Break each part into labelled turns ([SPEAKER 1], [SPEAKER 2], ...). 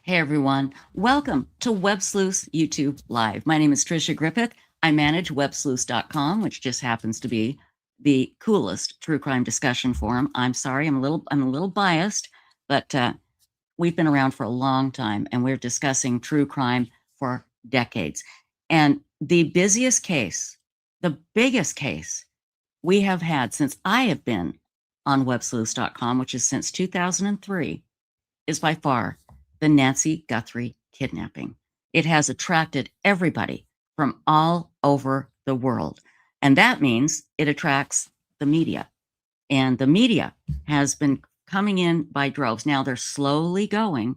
[SPEAKER 1] Hey everyone, welcome to Websleuths YouTube Live. My name is Trisha Griffith. I manage Websleuths.com, which just happens to be the coolest true crime discussion forum. I'm sorry, I'm a little biased, but we've been around for a long time and we're discussing true crime for decades. And the busiest case, the biggest case we have had since I have been on Websleuths.com, which is since 2003, is by far the Nancy Guthrie kidnapping. It has attracted everybody from all over the world. And that means it attracts the media. And the media has been coming in by droves. Now they're slowly going,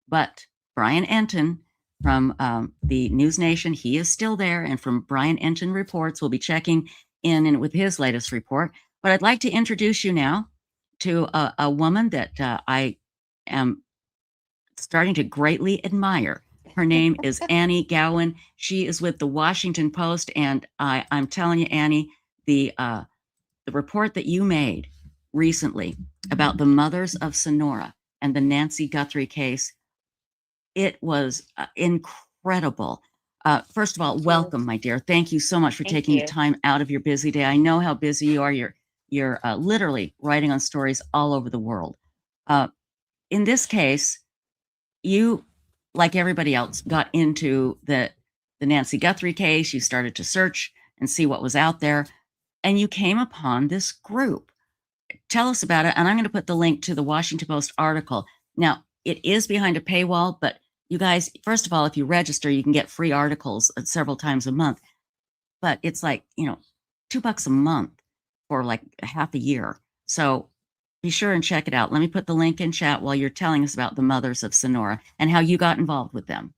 [SPEAKER 1] but Brian Entin from the News Nation, he is still there. And from Brian Entin Reports, we'll be checking in with his latest report. But I'd like to introduce you now to a woman that I am starting to greatly admire. Her name is Annie Gowen. She is with the Washington Post, and I'm telling you, Annie, the report that you made recently about the mothers of Sonora and the Nancy Guthrie case, it was incredible. First of all, welcome, my dear. Thank you so much for taking the time out of your busy day. I know how busy you are. You're literally writing on stories all over the world. In this case, you, like everybody else, got into the Nancy Guthrie case. You started to search and see what was out there, and you came upon this group. Tell us about it, and I'm going to put the link to the Washington Post article. Now, it is behind a paywall, but you guys, first of all, if you register, you can get free articles several times a month. But it's like, $2 a month for like half a year. So be sure and check it out. Let me put the link in chat while you're telling us about the mothers of Sonora and how you got involved with them.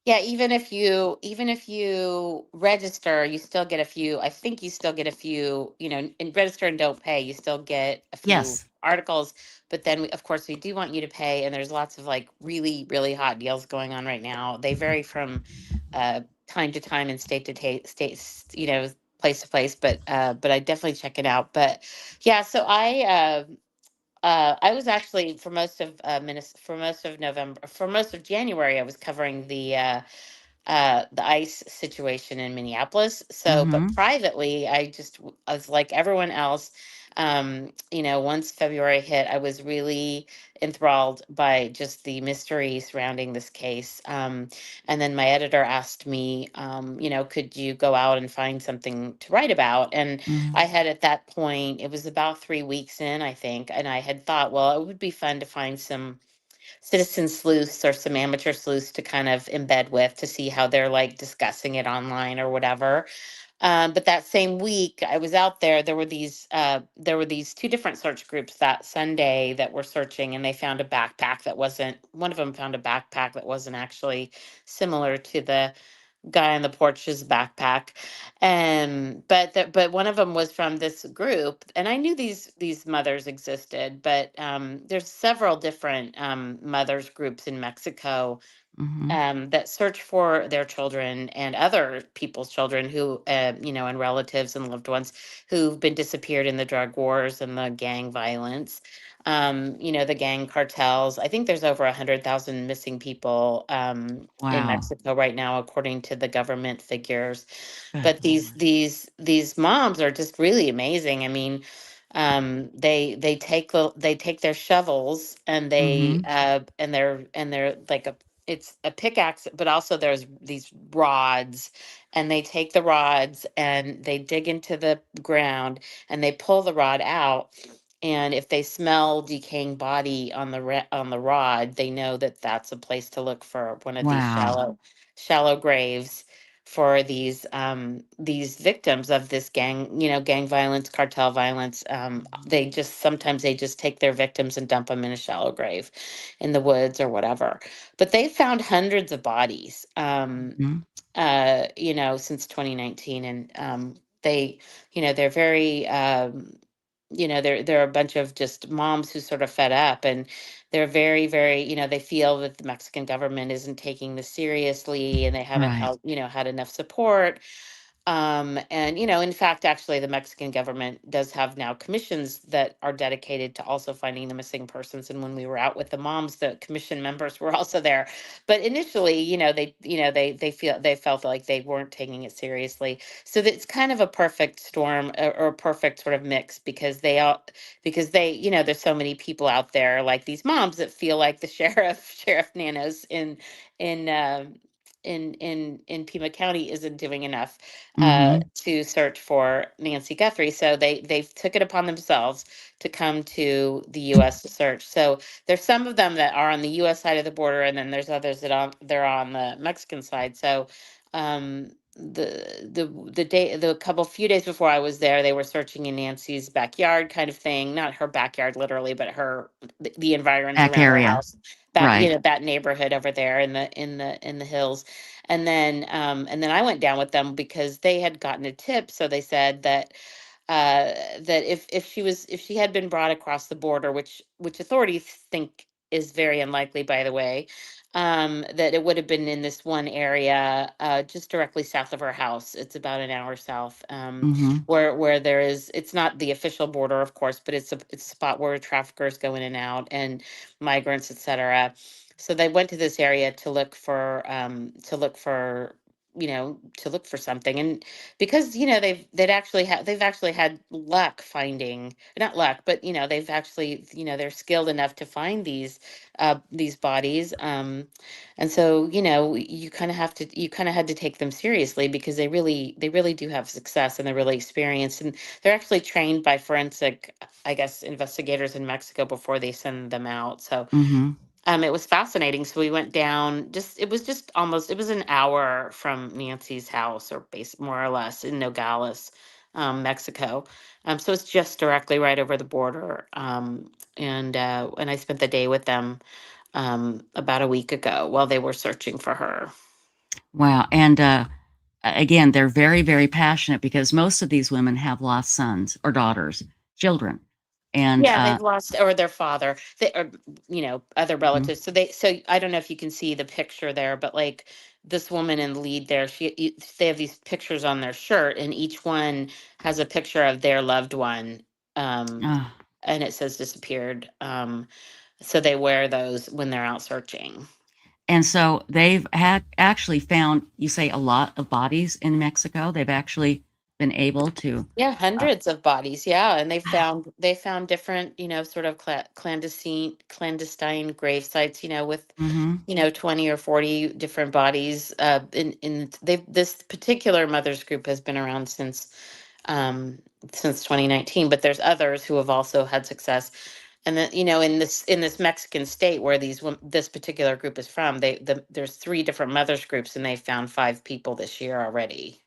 [SPEAKER 2] Yeah, even if you register, you still get a few. I think you still get a few, and register and don't pay, you still get a few articles. But then, of course, we do want you to pay, and there's lots of like really, really hot deals going on right now. They vary from time to time and state to state, place to place. But I definitely check it out. But yeah, so I was actually for most of for most of November, for most of January, I was covering the ICE situation in Minneapolis. So, but privately, I was like everyone else. Once February hit, I was really enthralled by just the mystery surrounding this case. And then my editor asked me, could you go out and find something to write about? And I had at that point, it was about 3 weeks in, I think, and I had thought, well, it would be fun to find some citizen sleuths or some amateur sleuths to kind of embed with to see how they're like discussing it online or whatever. But that same week I was out there, there were these two different search groups that Sunday that were searching, and they found a backpack that wasn't, one of them found a backpack that wasn't actually similar to the guy on the porch's backpack. But one of them was from this group, and I knew these mothers existed, but there's several different mothers groups in Mexico that search for their children and other people's children who, and relatives and loved ones who've been disappeared in the drug wars and the gang violence. The gang cartels. I think there's over 100,000 missing people in Mexico right now, according to the government figures. But these moms are just really amazing. I mean, they take their shovels and they're like it's a pickaxe, but also there's these rods, and they take the rods and they dig into the ground and they pull the rod out. And if they smell decaying body on on the rod, they know that that's a place to look for one of these shallow graves for these victims of this gang violence, cartel violence. Sometimes they just take their victims and dump them in a shallow grave in the woods or whatever. But they found hundreds of bodies, since 2019, and they're very, they're a bunch of just moms who sort of fed up, and they're very, very, they feel that the Mexican government isn't taking this seriously, and they haven't had enough support. And, in fact, actually, the Mexican government does have now commissions that are dedicated to also finding the missing persons. And when we were out with the moms, the commission members were also there. But initially, they felt like they weren't taking it seriously. So it's kind of a perfect storm, or a perfect sort of mix, because there's so many people out there like these moms that feel like the sheriff nanos in in Pima County isn't doing enough
[SPEAKER 1] Mm-hmm.
[SPEAKER 2] to search for Nancy Guthrie. So they took it upon themselves to come to the U.S. to search. So there's some of them that are on the U.S. side of the border, and then there's others they're on the Mexican side. So the couple few days before I was there, they were searching in Nancy's backyard, kind of thing. Not her backyard literally, but the environs
[SPEAKER 1] Back
[SPEAKER 2] around her
[SPEAKER 1] area.
[SPEAKER 2] house. That
[SPEAKER 1] Right.
[SPEAKER 2] that neighborhood over there in the hills. And then I went down with them because they had gotten a tip. So they said that if she had been brought across the border, which authorities think is very unlikely, by the way, that it would have been in this one area, just directly south of her house. It's about an hour south,
[SPEAKER 1] Mm-hmm.
[SPEAKER 2] where there is. It's not the official border, of course, but it's a spot where traffickers go in and out, and migrants, etc. So they went to this area to look for something. And because they've actually had luck finding, not luck, but they've actually, they're skilled enough to find these bodies. And so, you kind of had to take them seriously, because they really do have success, and they're really experienced, and they're actually trained by forensic, I guess, investigators in Mexico before they send them out. So
[SPEAKER 1] Mm-hmm.
[SPEAKER 2] it was fascinating. So we went down, it was an hour from Nancy's house, or more or less, in Nogales, Mexico. So it's just directly right over the border. And I spent the day with them about a week ago while they were searching for her.
[SPEAKER 1] Wow. And again, they're very, very passionate because most of these women have lost sons or daughters, children. And
[SPEAKER 2] Yeah, they've lost, or their father, or other
[SPEAKER 1] mhm.
[SPEAKER 2] relatives. So I don't know if you can see the picture there, but like this woman in the lead there, they have these pictures on their shirt, and each one has a picture of their loved one, um,
[SPEAKER 1] uh,
[SPEAKER 2] and it says disappeared. So they wear those when they're out searching.
[SPEAKER 1] and so they've had actually found, you say, a lot of bodies in Mexico. They've actually been able to.
[SPEAKER 2] Yeah,
[SPEAKER 1] Uh,
[SPEAKER 2] hundreds of bodies. Yeah, and they found different, sort of clandestine grave sites, with
[SPEAKER 1] mhm,
[SPEAKER 2] 20 or 40 different bodies. In they This particular mothers group has been around um, since 2019, but there's others who have also had success. And then, in this Mexican state where this particular group is from, there's three different mothers groups, and they found five people this year already.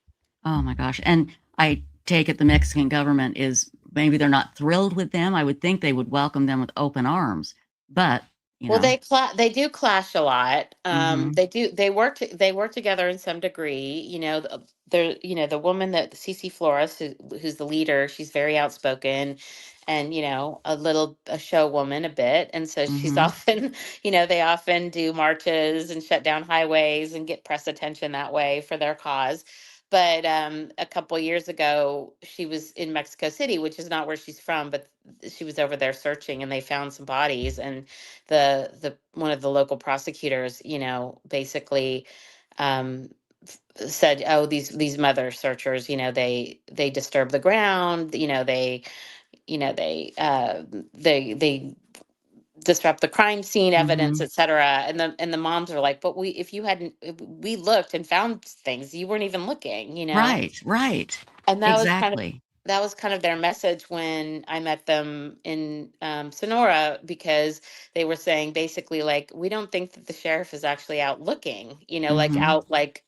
[SPEAKER 1] oh my gosh. And I take it the Mexican government is maybe they're not thrilled with them. I would think they would welcome them with open arms, but you
[SPEAKER 2] Well,
[SPEAKER 1] know.
[SPEAKER 2] they do clash a lot.
[SPEAKER 1] Mhm,
[SPEAKER 2] They work together in some degree. The woman, that Cece Flores, who's the leader, she's very outspoken, and a show woman a bit, and so she's
[SPEAKER 1] mhm,
[SPEAKER 2] often, they often do marches and shut down highways and get press attention that way for their cause. But a couple years ago, she was in Mexico City, which is not where she's from, but she was over there searching, and they found some bodies. And the one of the local prosecutors, basically um, said, "Oh, these mother searchers, they disturb the ground, they disrupt the crime scene evidence,
[SPEAKER 1] mhm.
[SPEAKER 2] etc." And the moms are like, "But if we looked and found things, you weren't even looking."
[SPEAKER 1] Right, right.
[SPEAKER 2] And
[SPEAKER 1] Exactly.
[SPEAKER 2] that was kind of their message when I met them in Sonora, because they were saying basically, like, we don't think that the sheriff is actually out looking, like
[SPEAKER 1] Mhm.
[SPEAKER 2] out, like,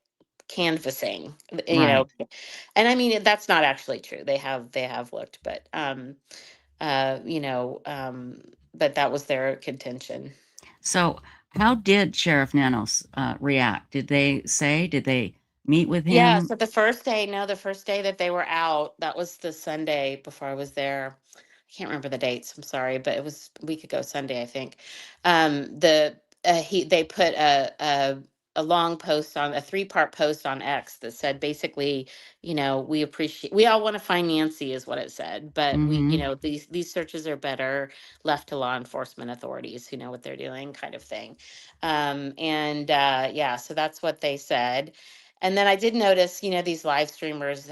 [SPEAKER 2] canvassing, you
[SPEAKER 1] Right.
[SPEAKER 2] know. And I mean, that's not actually true. They have looked, uh, you know, um, but that was their contention.
[SPEAKER 1] So, how did Sheriff Nanos react? Did they say? Did they meet with
[SPEAKER 2] Yeah,
[SPEAKER 1] him?
[SPEAKER 2] so the first day that they were out, that was the Sunday before I was there. I can't remember the dates, I'm sorry, but it was a week ago Sunday, I think. The he they put a long post on a 3-part post on X that said basically, we all want to find Nancy is what it said, but these searches are better left to law enforcement authorities who know what they're doing, kind of thing. Yeah, so that's what they said. And then I did notice, these live streamers.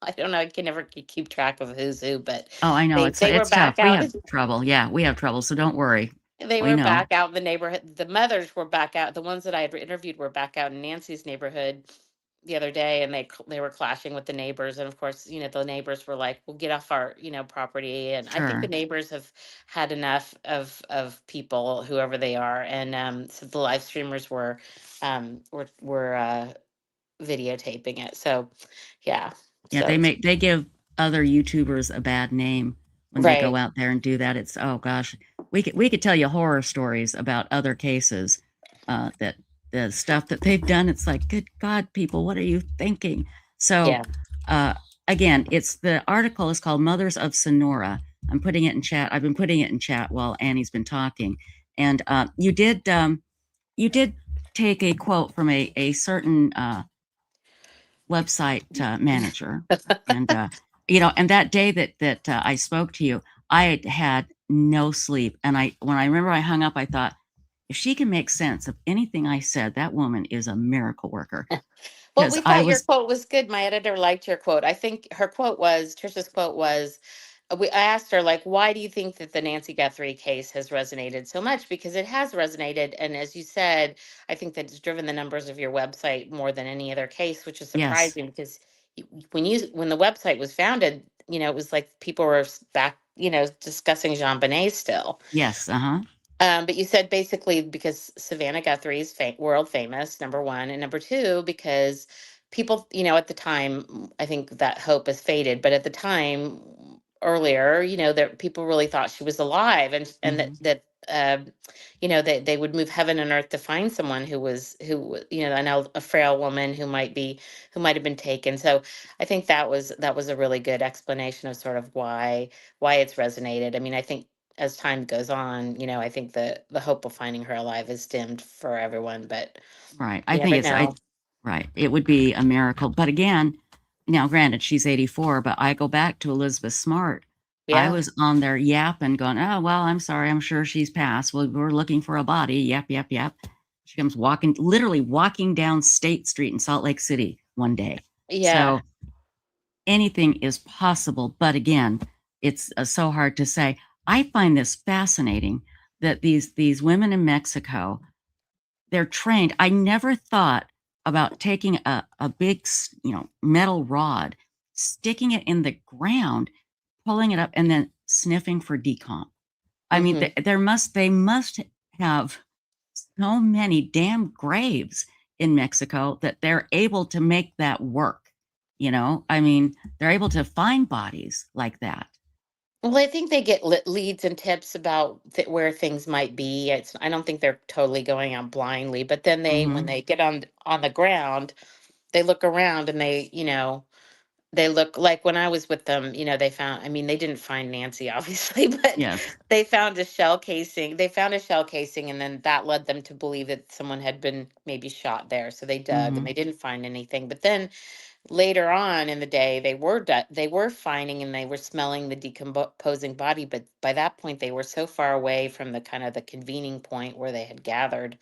[SPEAKER 2] I don't know. I can never keep track of who's who, but
[SPEAKER 1] Oh, I know.
[SPEAKER 2] they were
[SPEAKER 1] It's tough.
[SPEAKER 2] back
[SPEAKER 1] We
[SPEAKER 2] out.
[SPEAKER 1] have trouble. Yeah, we have trouble. So don't worry.
[SPEAKER 2] They
[SPEAKER 1] We
[SPEAKER 2] were
[SPEAKER 1] know.
[SPEAKER 2] back out in the neighborhood. The mothers were back out. The ones that I had interviewed were back out in Nancy's neighborhood the other day, and they were clashing with the neighbors. And of course, the neighbors were like, "We'll get off our property." And I think the
[SPEAKER 1] Sure.
[SPEAKER 2] neighbors have had enough of people, whoever they are. And so the live streamers were videotaping it. So yeah.
[SPEAKER 1] Yeah,
[SPEAKER 2] So
[SPEAKER 1] they give other YouTubers a bad name when they go
[SPEAKER 2] right.
[SPEAKER 1] out there and do that. It's, oh gosh, we could tell you horror stories about other cases, that the stuff that they've done. It's like, good God, people, what are you thinking? So,
[SPEAKER 2] Yeah.
[SPEAKER 1] again, the article is called Mothers of Sonora. I'm putting it in chat. I've been putting it in chat while Annie's been talking. And you did take a quote from a certain website manager, and and that day that I spoke to you, I had no sleep, and when I remember I hung up, I thought, if she can make sense of anything I said, that woman is a miracle worker.
[SPEAKER 2] Well,
[SPEAKER 1] Because
[SPEAKER 2] we
[SPEAKER 1] I
[SPEAKER 2] thought your
[SPEAKER 1] was,
[SPEAKER 2] quote was good. My editor liked your quote. I think Trisha's quote was, I asked her, like, why do you think that the Nancy Guthrie case has resonated so much? Because it has resonated. And as you said, I think that it's driven the numbers of your website more than any other case, which is
[SPEAKER 1] yes,
[SPEAKER 2] surprising because when the website was founded, it was like people were back, discussing Jean Bonnet still.
[SPEAKER 1] yes,
[SPEAKER 2] But you said basically because Savannah Guthrie is world famous, number one, and number two, because people, at the time, I think that hope has faded, but at the time earlier, that people really thought she was alive, and that
[SPEAKER 1] hmm
[SPEAKER 2] uh, they would move heaven and earth to find someone I know a frail woman who might have been taken. So I think that was a really good explanation of sort of why it's resonated. I mean, I think as time goes on, I think the hope of finding her alive is dimmed for everyone, but
[SPEAKER 1] right.
[SPEAKER 2] you
[SPEAKER 1] I think
[SPEAKER 2] never
[SPEAKER 1] it's
[SPEAKER 2] know.
[SPEAKER 1] right. It would be a miracle, but again, now granted, she's 84, but I go back to Elizabeth Smart. I
[SPEAKER 2] Yeah.
[SPEAKER 1] was on there yapping, going, "Oh well, I'm sorry, I'm sure she's passed. Well, we're looking for a body." Yap, yap, yap. She comes literally walking down State Street in Salt Lake City one day.
[SPEAKER 2] Yeah.
[SPEAKER 1] So anything is possible, but again, it's so hard to say. I find this fascinating that these women in Mexico, they're trained. I never thought about taking a big, metal rod, sticking it in the ground, pulling it up, and then sniffing for decomp. I mean,
[SPEAKER 2] Hmm.
[SPEAKER 1] they must have so many damn graves in Mexico that they're able to make that work. I mean, they're able to find bodies like that.
[SPEAKER 2] Well, I think they get leads and tips about where things might be. I don't think they're totally going out blindly, but then when
[SPEAKER 1] Hmm.
[SPEAKER 2] they get on the ground, they look around and they look like when I was with them, they found, I mean, they didn't find Nancy, obviously, but
[SPEAKER 1] Yes.
[SPEAKER 2] they found a shell casing. They found a shell casing, and then that led them to believe that someone had been maybe shot there. So they dug and
[SPEAKER 1] Hmm.
[SPEAKER 2] they didn't find anything. But then later on in the day, they were finding and they were smelling the decomposing body. But by that point, they were so far away from the kind of the convening point where they had gathered,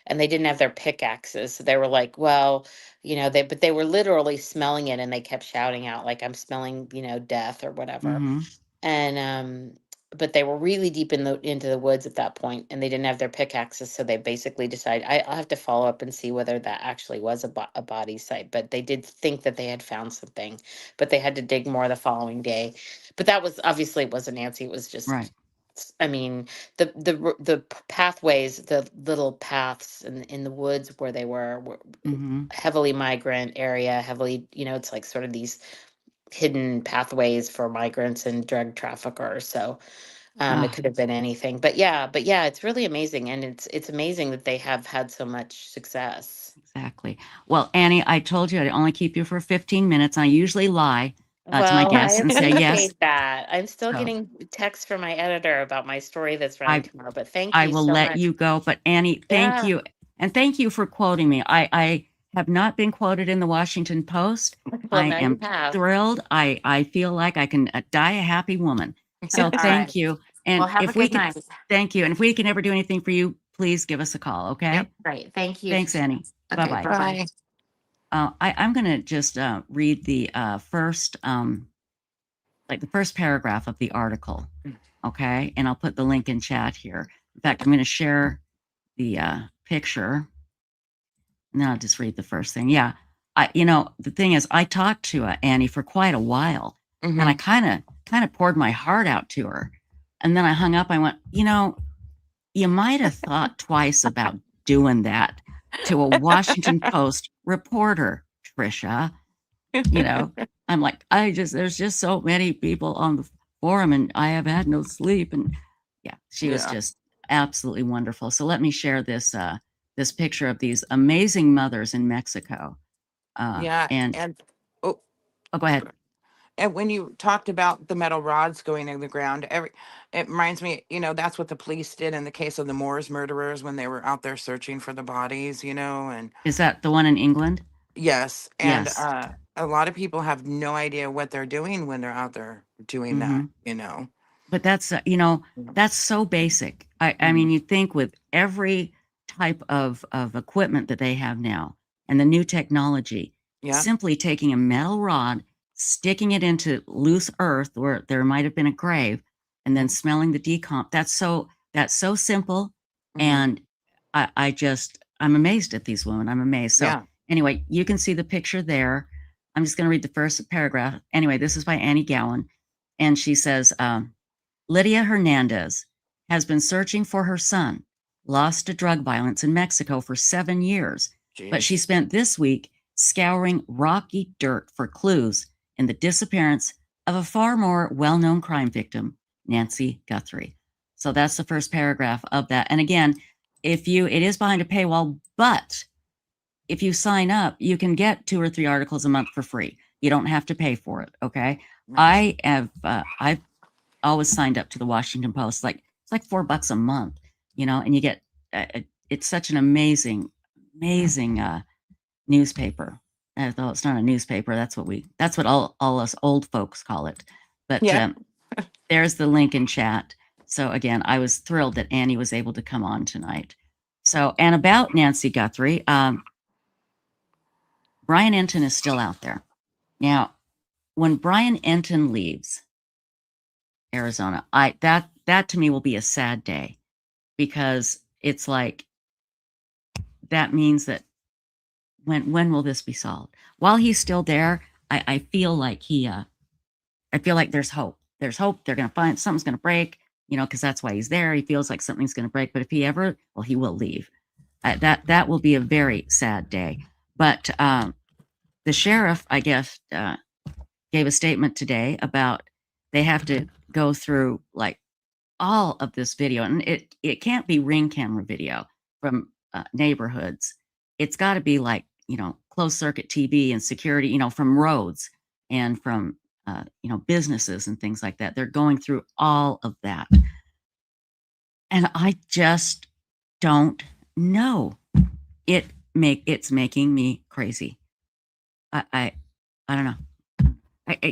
[SPEAKER 2] and they didn't have their pickaxes. So they were like, well, they were literally smelling it, and they kept shouting out like, "I'm smelling, death," or whatever.
[SPEAKER 1] Hmm.
[SPEAKER 2] And but they were really deep into the woods at that point, and they didn't have their pickaxes, so they basically decided, I'll have to follow up and see whether that actually was a body site. But they did think that they had found something, but they had to dig more the following day. But that was obviously, it wasn't Nancy. It was
[SPEAKER 1] Right.
[SPEAKER 2] just, I mean, the pathways, the little paths in the woods where they were
[SPEAKER 1] Hmm.
[SPEAKER 2] heavily migrant area, heavily, it's like sort of these hidden pathways for migrants and drug traffickers. So it
[SPEAKER 1] Ah,
[SPEAKER 2] could have been anything. But yeah, it's really amazing, and it's amazing that they have had so much success.
[SPEAKER 1] exactly. Well, Annie, I told you I'd only keep you for 15 minutes. I usually lie to my
[SPEAKER 2] Well, I
[SPEAKER 1] guests and say yes.
[SPEAKER 2] appreciate that. I'm still
[SPEAKER 1] So
[SPEAKER 2] getting texts from my editor about my story that's running
[SPEAKER 1] I
[SPEAKER 2] tomorrow. But thank
[SPEAKER 1] I
[SPEAKER 2] you
[SPEAKER 1] will
[SPEAKER 2] so
[SPEAKER 1] let
[SPEAKER 2] much.
[SPEAKER 1] you go. But Annie, thank
[SPEAKER 2] Yeah.
[SPEAKER 1] you. And thank you for quoting me. I have not been quoted in the Washington Post.
[SPEAKER 2] Well,
[SPEAKER 1] I am thrilled. I feel like I can die a happy woman. So thank you. And
[SPEAKER 2] well, have
[SPEAKER 1] if
[SPEAKER 2] a
[SPEAKER 1] we
[SPEAKER 2] good
[SPEAKER 1] can,
[SPEAKER 2] night.
[SPEAKER 1] thank you. And if we can ever do anything for you, please give us a call. Okay.
[SPEAKER 2] Yep. Great. Thank you.
[SPEAKER 1] Thanks, Annie.
[SPEAKER 2] Okay,
[SPEAKER 1] Bye-bye.
[SPEAKER 2] bye.
[SPEAKER 1] I'm going to just read the first, like the first paragraph of the article. Okay. And I'll put the link in chat here. In fact, I'm going to share the picture. And then I'll just read the first thing. Yeah. The thing is, I talked to Annie for quite a while, and I kind of poured my heart out to her. And then I hung up. I went, you might have thought twice about doing that to a Washington Post reporter, Trisha. I'm like, there's just so many people on the forum, and I have had no sleep. And yeah, she was just absolutely wonderful. So let me share this this picture of these amazing mothers in Mexico.
[SPEAKER 3] And
[SPEAKER 1] go ahead.
[SPEAKER 3] And when you talked about the metal rods going in the ground, it reminds me, that's what the police did in the case of the Moors murderers when they were out there searching for the bodies, and
[SPEAKER 1] is that the one in England?
[SPEAKER 3] Yes. And
[SPEAKER 1] Yes.
[SPEAKER 3] A lot of people have no idea what they're doing when they're out there doing that.
[SPEAKER 1] But that's that's so basic. I mean, you think with every type of equipment that they have now and the new technology, simply taking a metal rod, sticking it into loose earth where there might have been a grave, and then smelling the decomp. That's so simple. And I'm amazed at these women. I'm amazed. So anyway, you can see the picture there. I'm just going to read the first paragraph. Anyway, this is by Annie Gowen. And she says, Lydia Hernandez has been searching for her son, lost to drug violence in Mexico for 7 years. Jeez. But she spent this week scouring rocky dirt for clues in the disappearance of a far more well-known crime victim, Nancy Guthrie. So that's the first paragraph of that. And again, it is behind a paywall, but if you sign up, you can get 2 or 3 articles a month for free. You don't have to pay for it. Okay. Nice. I've always signed up to the Washington Post. It's like $4 a month, and you get, it's such an amazing newspaper. Though it's not a newspaper, that's what all us old folks call it. But there's the link in chat. So again, I was thrilled that Annie was able to come on tonight. So, and about Nancy Guthrie, Brian Entin is still out there. Now, when Brian Entin leaves Arizona, that to me will be a sad day, because it's like, that means that when will this be solved? While he's still there, I feel like I feel like there's hope. There's hope. They're going to find something's going to break, because that's why he's there. He feels like something's going to break. But if he ever, well, he will leave. That will be a very sad day. But the sheriff, I guess, gave a statement today about they have to go through like all of this video, and it can't be ring camera video from neighborhoods. It's got to be like, closed circuit TV and security, from roads and from businesses and things like that. They're going through all of that, and I just don't know. It's making me crazy. I don't know.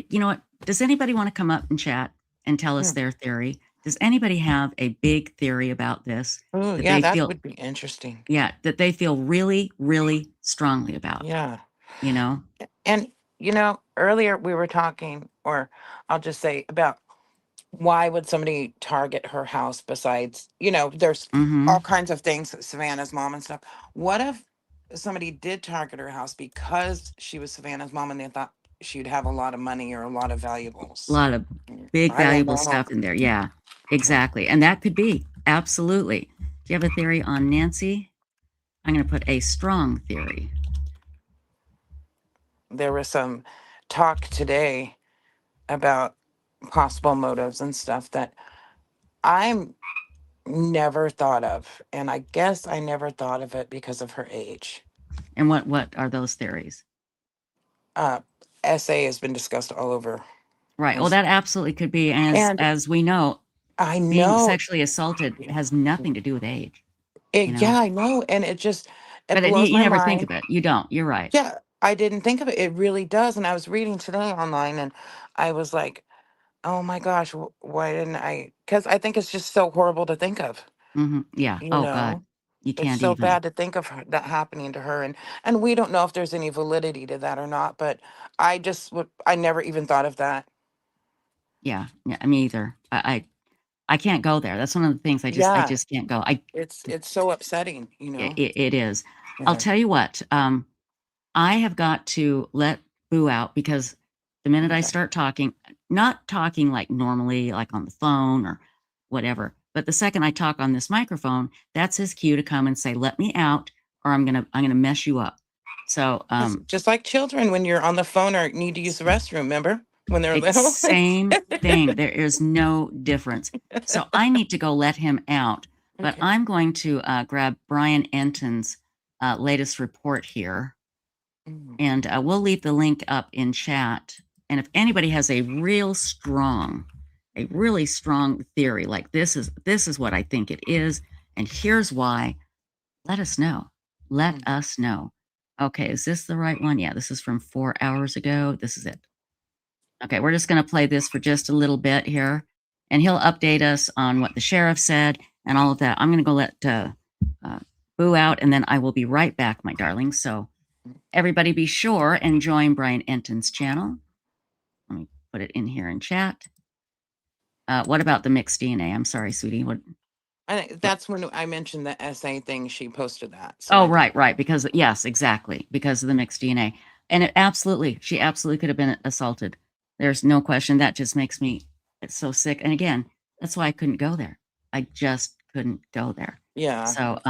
[SPEAKER 1] You know what? Does anybody want to come up and chat and tell us their theory? Does anybody have a big theory about this?
[SPEAKER 3] Oh, yeah, that would be interesting.
[SPEAKER 1] Yeah, that they feel really, really strongly about.
[SPEAKER 3] Yeah.
[SPEAKER 1] And,
[SPEAKER 3] earlier we were talking, or I'll just say, about why would somebody target her house besides, there's all kinds of things, Savannah's mom and stuff. What if somebody did target her house because she was Savannah's mom and they thought she'd have a lot of money or a lot of valuables?
[SPEAKER 1] A lot of big valuable stuff in there. Yeah, exactly. And that could be. Absolutely. Do you have a theory on Nancy? I'm going to put a strong theory.
[SPEAKER 3] There was some talk today about possible motives and stuff that I'm never thought of. And I guess I never thought of it because of her age.
[SPEAKER 1] And what are those theories?
[SPEAKER 3] SA has been discussed all over.
[SPEAKER 1] Right. Well, that absolutely could be. As we know,
[SPEAKER 3] I know
[SPEAKER 1] being sexually assaulted has nothing to do with age.
[SPEAKER 3] Yeah, I know. And it
[SPEAKER 1] But
[SPEAKER 3] blows
[SPEAKER 1] you
[SPEAKER 3] my
[SPEAKER 1] never think
[SPEAKER 3] mind.
[SPEAKER 1] of it. You don't. You're right.
[SPEAKER 3] Yeah, I didn't think of it. It really does. And I was reading today online and I was like, oh my gosh, why didn't I? Because I think it's just so horrible to think of,
[SPEAKER 1] Yeah.
[SPEAKER 3] you
[SPEAKER 1] Oh God,
[SPEAKER 3] know?
[SPEAKER 1] you
[SPEAKER 3] It's
[SPEAKER 1] can't
[SPEAKER 3] so
[SPEAKER 1] even.
[SPEAKER 3] bad to think of that happening to her. And we don't know if there's any validity to that or not, but I never even thought of that.
[SPEAKER 1] Yeah, me either. I can't go there. That's one of the things I
[SPEAKER 3] Yeah,
[SPEAKER 1] just can't go.
[SPEAKER 3] it's so upsetting,
[SPEAKER 1] It is.
[SPEAKER 3] It
[SPEAKER 1] I'll
[SPEAKER 3] is.
[SPEAKER 1] tell you what. I have got to let Boo out because the minute I
[SPEAKER 3] Okay.
[SPEAKER 1] start talking, not talking like normally, like on the phone or whatever, but the second I talk on this microphone, that's his cue to come and say, "Let me out, or I'm gonna mess you up." So,
[SPEAKER 3] It's just like children when you're on the phone or need to use the restroom, remember? When they're little.
[SPEAKER 1] same thing. There is no difference. So I need to go let him out, but
[SPEAKER 3] Okay.
[SPEAKER 1] I'm going to grab Brian Entin's latest report here. And we'll leave the link up in chat. And if anybody has a really strong theory, like this is what I think it is, and here's why, let us know. Let us know. Okay, is this the right one? Yeah, this is from 4 hours ago. This is it. Okay, we're just going to play this for just a little bit here, and he'll update us on what the sheriff said and all of that. I'm going to go let Boo out, and then I will be right back, my darlings. So everybody be sure and join Brian Entin's channel. Let me put it in here in chat. What about the mixed DNA? I'm sorry, sweetie. What?
[SPEAKER 3] That's when I mentioned the essay thing. She posted that. So
[SPEAKER 1] Oh, right. Because yes, exactly. Because of the mixed DNA. And she absolutely could have been assaulted. There's no question. That just makes me so sick. And again, that's why I couldn't go there. I just couldn't go there.
[SPEAKER 3] Yeah.
[SPEAKER 1] So,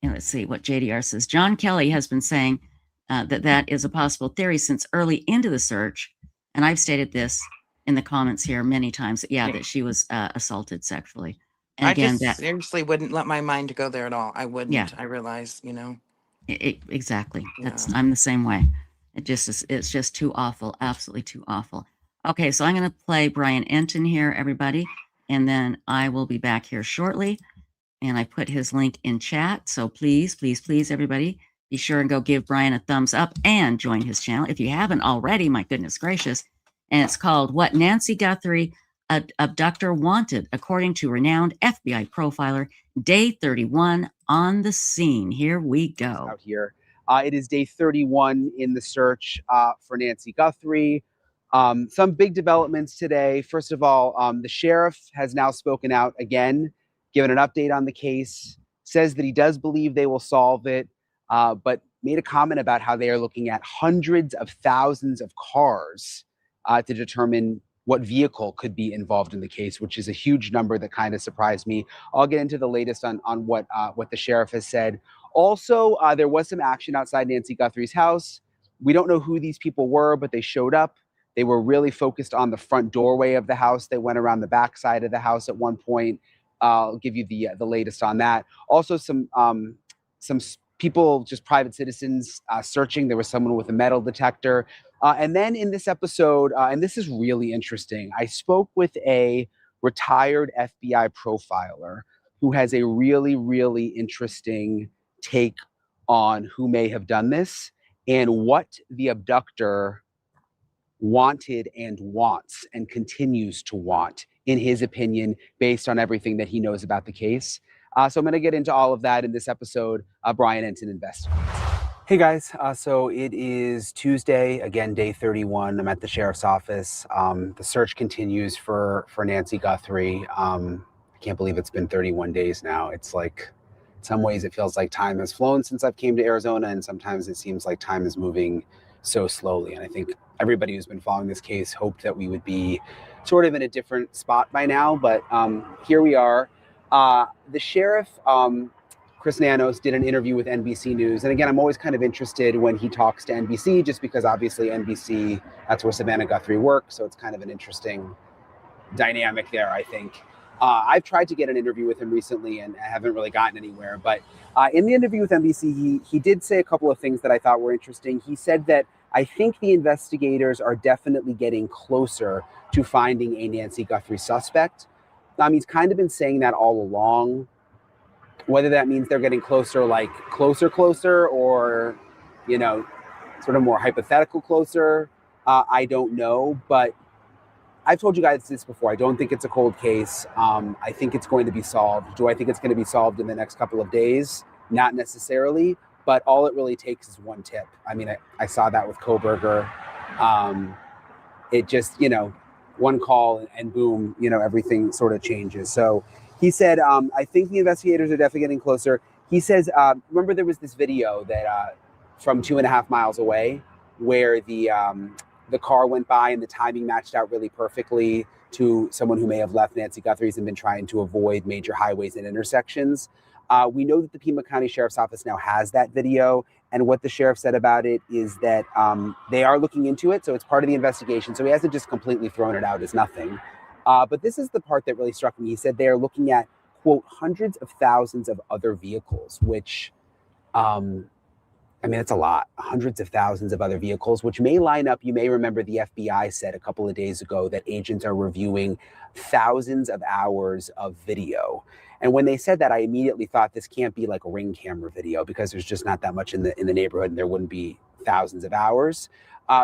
[SPEAKER 1] let's see what JDR says. John Kelly has been saying that is a possible theory since early into the search. And I've stated this in the comments here many times. That she was assaulted sexually. And
[SPEAKER 3] I
[SPEAKER 1] again,
[SPEAKER 3] just seriously wouldn't let my mind go there at all. I wouldn't.
[SPEAKER 1] Yeah.
[SPEAKER 3] I realize,
[SPEAKER 1] Exactly.
[SPEAKER 3] Yeah.
[SPEAKER 1] I'm the same way. It's just too awful. Absolutely too awful. Okay, so I'm going to play Brian Entin here, everybody, and then I will be back here shortly. And I put his link in chat. So please, everybody, be sure and go give Brian a thumbs up and join his channel if you haven't already. My goodness gracious. And it's called What Nancy Guthrie, Abductor Wanted, according to renowned FBI profiler, Day 31 on the scene. Here we go.
[SPEAKER 4] Out here. It is day 31 in the search for Nancy Guthrie. Some big developments today. First of all, the sheriff has now spoken out again, given an update on the case, says that he does believe they will solve it, but made a comment about how they are looking at hundreds of thousands of cars to determine what vehicle could be involved in the case, which is a huge number that kind of surprised me. I'll get into the latest on what the sheriff has said. Also, there was some action outside Nancy Guthrie's house. We don't know who these people were, but they showed up. They were really focused on the front doorway of the house. They went around the back side of the house at one point. I'll give you the latest on that. Also, some people, just private citizens, searching. There was someone with a metal detector. And then in this episode, and this is really interesting, I spoke with a retired FBI profiler who has a really, really interesting take on who may have done this and what the abductor wanted and wants and continues to want, in his opinion, based on everything that he knows about the case. So I'm going to get into all of that in this episode. Brian Entin investigates. Hey guys, so it is Tuesday, again, day 31. I'm at the sheriff's office. The search continues for Nancy Guthrie. I can't believe it's been 31 days now. It's like, in some ways it feels like time has flown since I've came to Arizona, and sometimes it seems like time is moving so slowly. And I think everybody who's been following this case hoped that we would be sort of in a different spot by now, but here we are. The sheriff, Chris Nanos, did an interview with NBC News. And again, I'm always kind of interested when he talks to NBC, just because obviously NBC, that's where Savannah Guthrie works. So it's kind of an interesting dynamic there, I think. I've tried to get an interview with him recently and I haven't really gotten anywhere. But in the interview with NBC, he did say a couple of things that I thought were interesting. He said that I think the investigators are definitely getting closer to finding a Nancy Guthrie suspect. He's kind of been saying that all along. Whether that means they're getting closer, like closer, or, you know, sort of more hypothetical closer, I don't know. But I've told you guys this before. I don't think it's a cold case. I think it's going to be solved. Do I think it's going to be solved in the next couple of days? Not necessarily, but all it really takes is one tip. I mean, I saw that with Kohberger. It just, you know, one call and boom, you know, everything sort of changes. So he said, I think the investigators are definitely getting closer. He says, remember there was this video that from 2.5 miles away where the car went by and the timing matched out really perfectly to someone who may have left Nancy Guthrie's and been trying to avoid major highways and intersections. We know that the Pima County Sheriff's Office now has that video. And what the sheriff said about it is that they are looking into it. So it's part of the investigation. So he hasn't just completely thrown it out as nothing. But this is the part that really struck me. He said they are looking at, quote, hundreds of thousands of other vehicles, which, I mean, it's a lot. Hundreds of thousands of other vehicles, which may line up. You may remember the FBI said a couple of days ago that agents are reviewing thousands of hours of video. And when they said that, I immediately thought this can't be like a Ring camera video because there's just not that much in the neighborhood and there wouldn't be thousands of hours.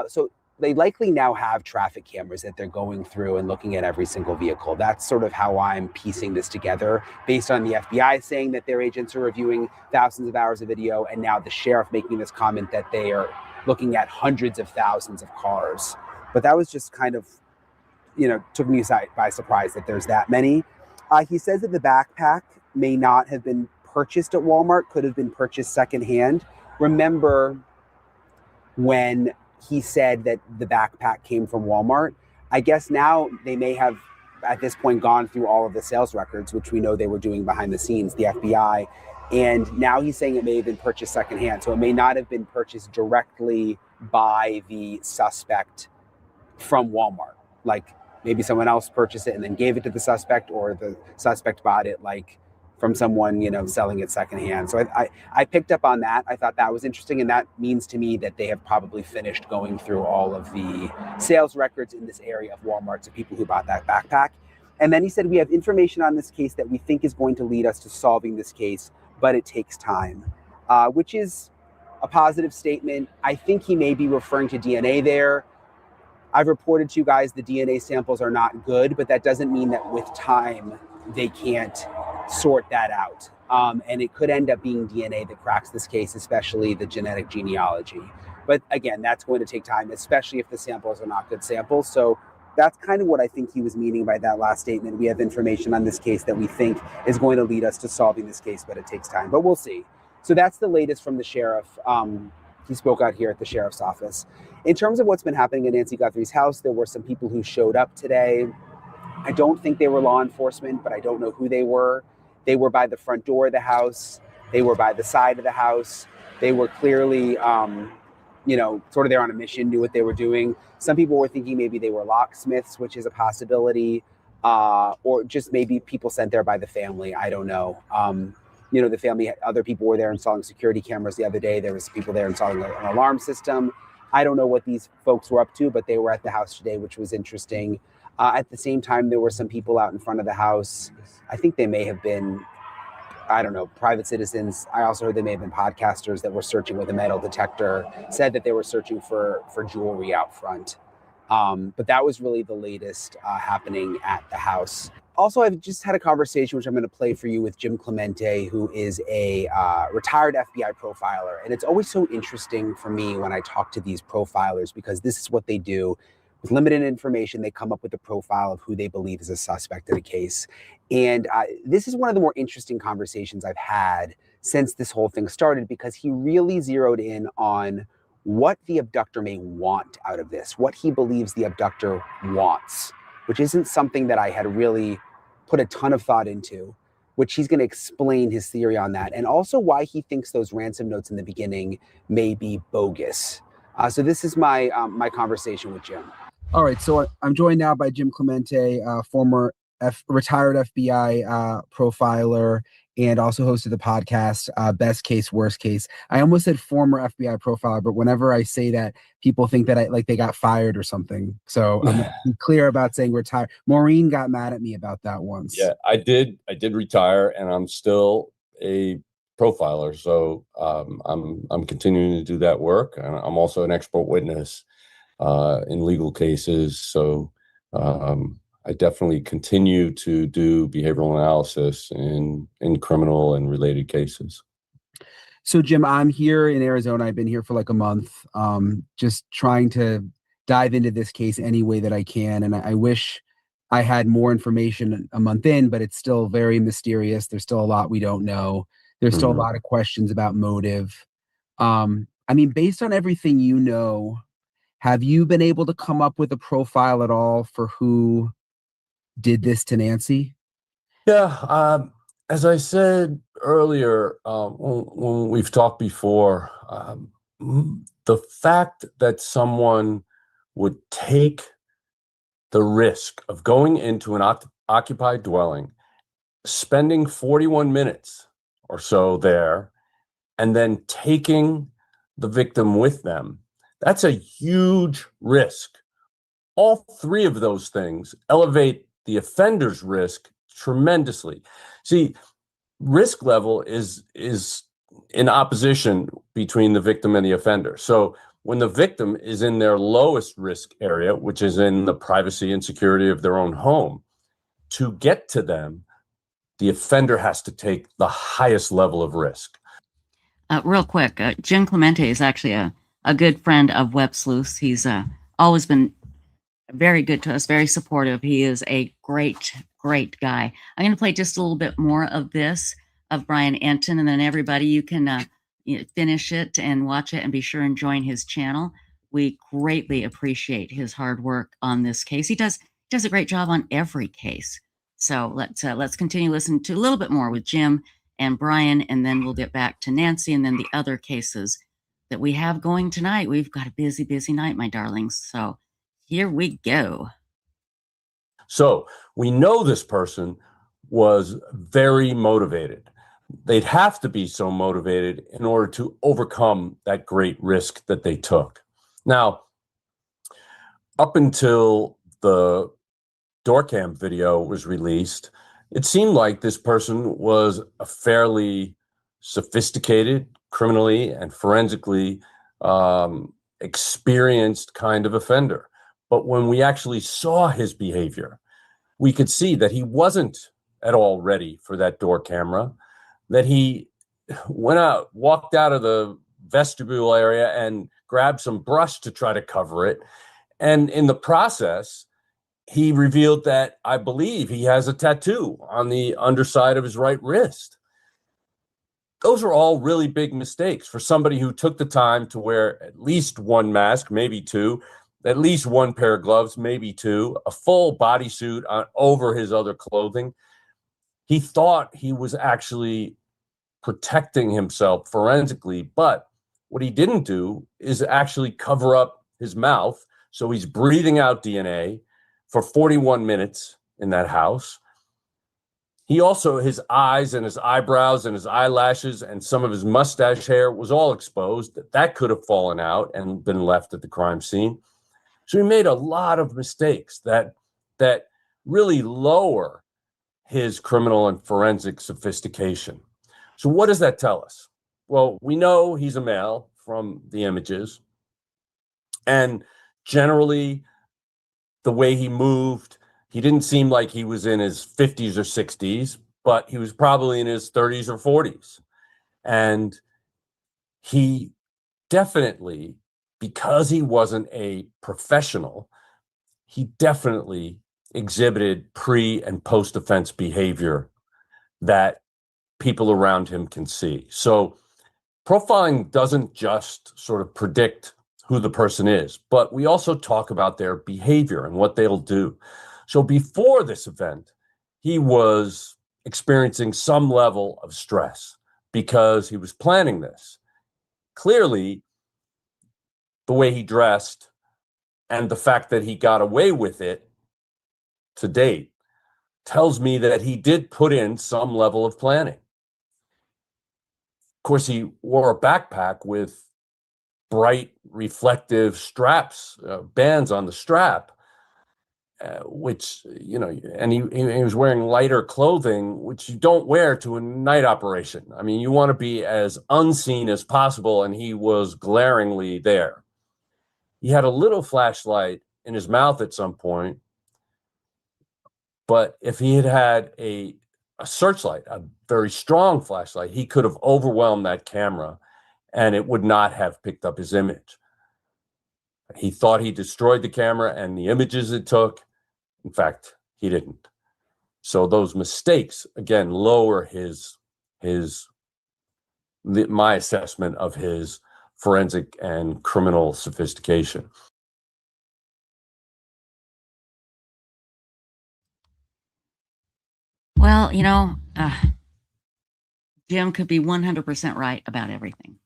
[SPEAKER 4] So they likely now have traffic cameras that they're going through and looking at every single vehicle. That's sort of how I'm piecing this together based on the FBI saying that their agents are reviewing thousands of hours of video, and now the sheriff making this comment that they are looking at hundreds of thousands of cars. But that was just kind of, you know, took me by surprise that there's that many. He says that the backpack may not have been purchased at Walmart, could have been purchased secondhand. Remember when he said that the backpack came from Walmart? I guess now they may have, at this point, gone through all of the sales records, which we know they were doing behind the scenes, the FBI. And now he's saying it may have been purchased secondhand. So it may not have been purchased directly by the suspect from Walmart. Like maybe someone else purchased it and then gave it to the suspect, or the suspect bought it like from someone, you know, selling it secondhand. So I picked up on that. I thought that was interesting. And that means to me that they have probably finished going through all of the sales records in this area of Walmart of people who bought that backpack. And then he said, we have information on this case that we think is going to lead us to solving this case, but it takes time, which is a positive statement. I think he may be referring to DNA there. I've reported to you guys the DNA samples are not good, but that doesn't mean that with time they can't sort that out. And it could end up being DNA that cracks this case, especially the genetic genealogy. But again, that's going to take time, especially if the samples are not good samples. So that's kind of what I think he was meaning by that last statement. We have information on this case that we think is going to lead us to solving this case, but it takes time. But we'll see. So that's the latest from the sheriff. He spoke out here at the sheriff's office. In terms of what's been happening at Nancy Guthrie's house, there were some people who showed up today. I don't think they were law enforcement, but I don't know who they were. They were by the front door of the house. They were by the side of the house. They were clearly, you know, sort of there on a mission, knew what they were doing. Some people were thinking maybe they were locksmiths, which is a possibility, or just maybe people sent there by the family. I don't know. You know, the family, other people were there installing security cameras the other day. There was people there installing an alarm system. I don't know what these folks were up to, but they were at the house today, which was interesting. At the same time, there were some people out in front of the house. I think they may have been, I don't know, private citizens. I also heard they may have been podcasters that were searching with a metal detector, said that they were searching for jewelry out front. But that was really the latest happening at the house. Also, I've just had a conversation, which I'm going to play for you, with Jim Clemente, who is a retired FBI profiler. And it's always so interesting for me when I talk to these profilers, because this is what they do. With limited information, they come up with a profile of who they believe is a suspect in a case. And this is one of the more interesting conversations I've had since this whole thing started, because he really zeroed in on what the abductor may want out of this, what he believes the abductor wants, which isn't something that I had really put a ton of thought into, which he's going to explain his theory on that, and also why he thinks those ransom notes in the beginning may be bogus. So this is my my conversation with Jim. All right, so I'm joined now by Jim Clemente, former retired FBI profiler, and also hosted the podcast, Best Case, Worst Case. I almost said former FBI profiler, but whenever I say that, people think that they got fired or something. So I'm clear about saying retired. Maureen got mad at me about that once.
[SPEAKER 5] Yeah, I did retire, and I'm still a profiler, so I'm continuing to do that work. And I'm also an expert witness in legal cases, so I definitely continue to do behavioral analysis in criminal and related cases.
[SPEAKER 4] So, Jim, I'm here in Arizona. I've been here for like a month, just trying to dive into this case any way that I can. And I wish I had more information a month in, but it's still very mysterious. There's still a lot we don't know. There's still a lot of questions about motive. I mean, based on everything you know, have you been able to come up with a profile at all for who did this to Nancy?
[SPEAKER 5] Yeah, as I said earlier, when we've talked before, the fact that someone would take the risk of going into an occupied dwelling, spending 41 minutes or so there, and then taking the victim with them, that's a huge risk. All three of those things elevate the offender's risk tremendously. See, risk level is in opposition between the victim and the offender. So when the victim is in their lowest risk area, which is in the privacy and security of their own home, to get to them, the offender has to take the highest level of risk.
[SPEAKER 1] Real quick, Jim Clemente is actually a good friend of Websleuths. He's always been very good to us, very supportive. He is a great, great guy. I'm going to play just a little bit more of this, of Brian Entin, and then everybody, you can finish it and watch it and be sure and join his channel. We greatly appreciate his hard work on this case. He does a great job on every case. So let's continue listening to a little bit more with Jim and Brian, and then we'll get back to Nancy and then the other cases that we have going tonight. We've got a busy, busy night, my darlings. So here we go.
[SPEAKER 5] So we know this person was very motivated. They'd have to be so motivated in order to overcome that great risk that they took. Now, up until the door cam video was released, it seemed like this person was a fairly sophisticated, criminally and forensically experienced kind of offender. But when we actually saw his behavior, we could see that he wasn't at all ready for that door camera, that he walked out of the vestibule area and grabbed some brush to try to cover it. And in the process, he revealed that I believe he has a tattoo on the underside of his right wrist. Those are all really big mistakes for somebody who took the time to wear at least one mask, maybe two, at least one pair of gloves, maybe two, a full bodysuit over his other clothing. He thought he was actually protecting himself forensically, but what he didn't do is actually cover up his mouth. So he's breathing out DNA for 41 minutes in that house. He also, his eyes and his eyebrows and his eyelashes and some of his mustache hair was all exposed. That could have fallen out and been left at the crime scene. So he made a lot of mistakes that really lower his criminal and forensic sophistication. So what does that tell us? Well, we know he's a male from the images. And generally, the way he moved, he didn't seem like he was in his 50s or 60s, but he was probably in his 30s or 40s. And he definitely, because he wasn't a professional, he definitely exhibited pre- and post-offense behavior that people around him can see. So profiling doesn't just sort of predict who the person is, but we also talk about their behavior and what they'll do. So before this event, he was experiencing some level of stress because he was planning this. Clearly, the way he dressed and the fact that he got away with it to date tells me that he did put in some level of planning. Of course, he wore a backpack with bright, reflective straps, bands on the strap. which, and he was wearing lighter clothing, which you don't wear to a night operation. I mean, you want to be as unseen as possible, and he was glaringly there. He had a little flashlight in his mouth at some point, but if he had had a searchlight, a very strong flashlight, he could have overwhelmed that camera, and it would not have picked up his image. He thought he destroyed the camera and the images it took. In fact, he didn't. So those mistakes, again, lower my assessment of his forensic and criminal sophistication.
[SPEAKER 1] Well, Jim could be 100% right about everything.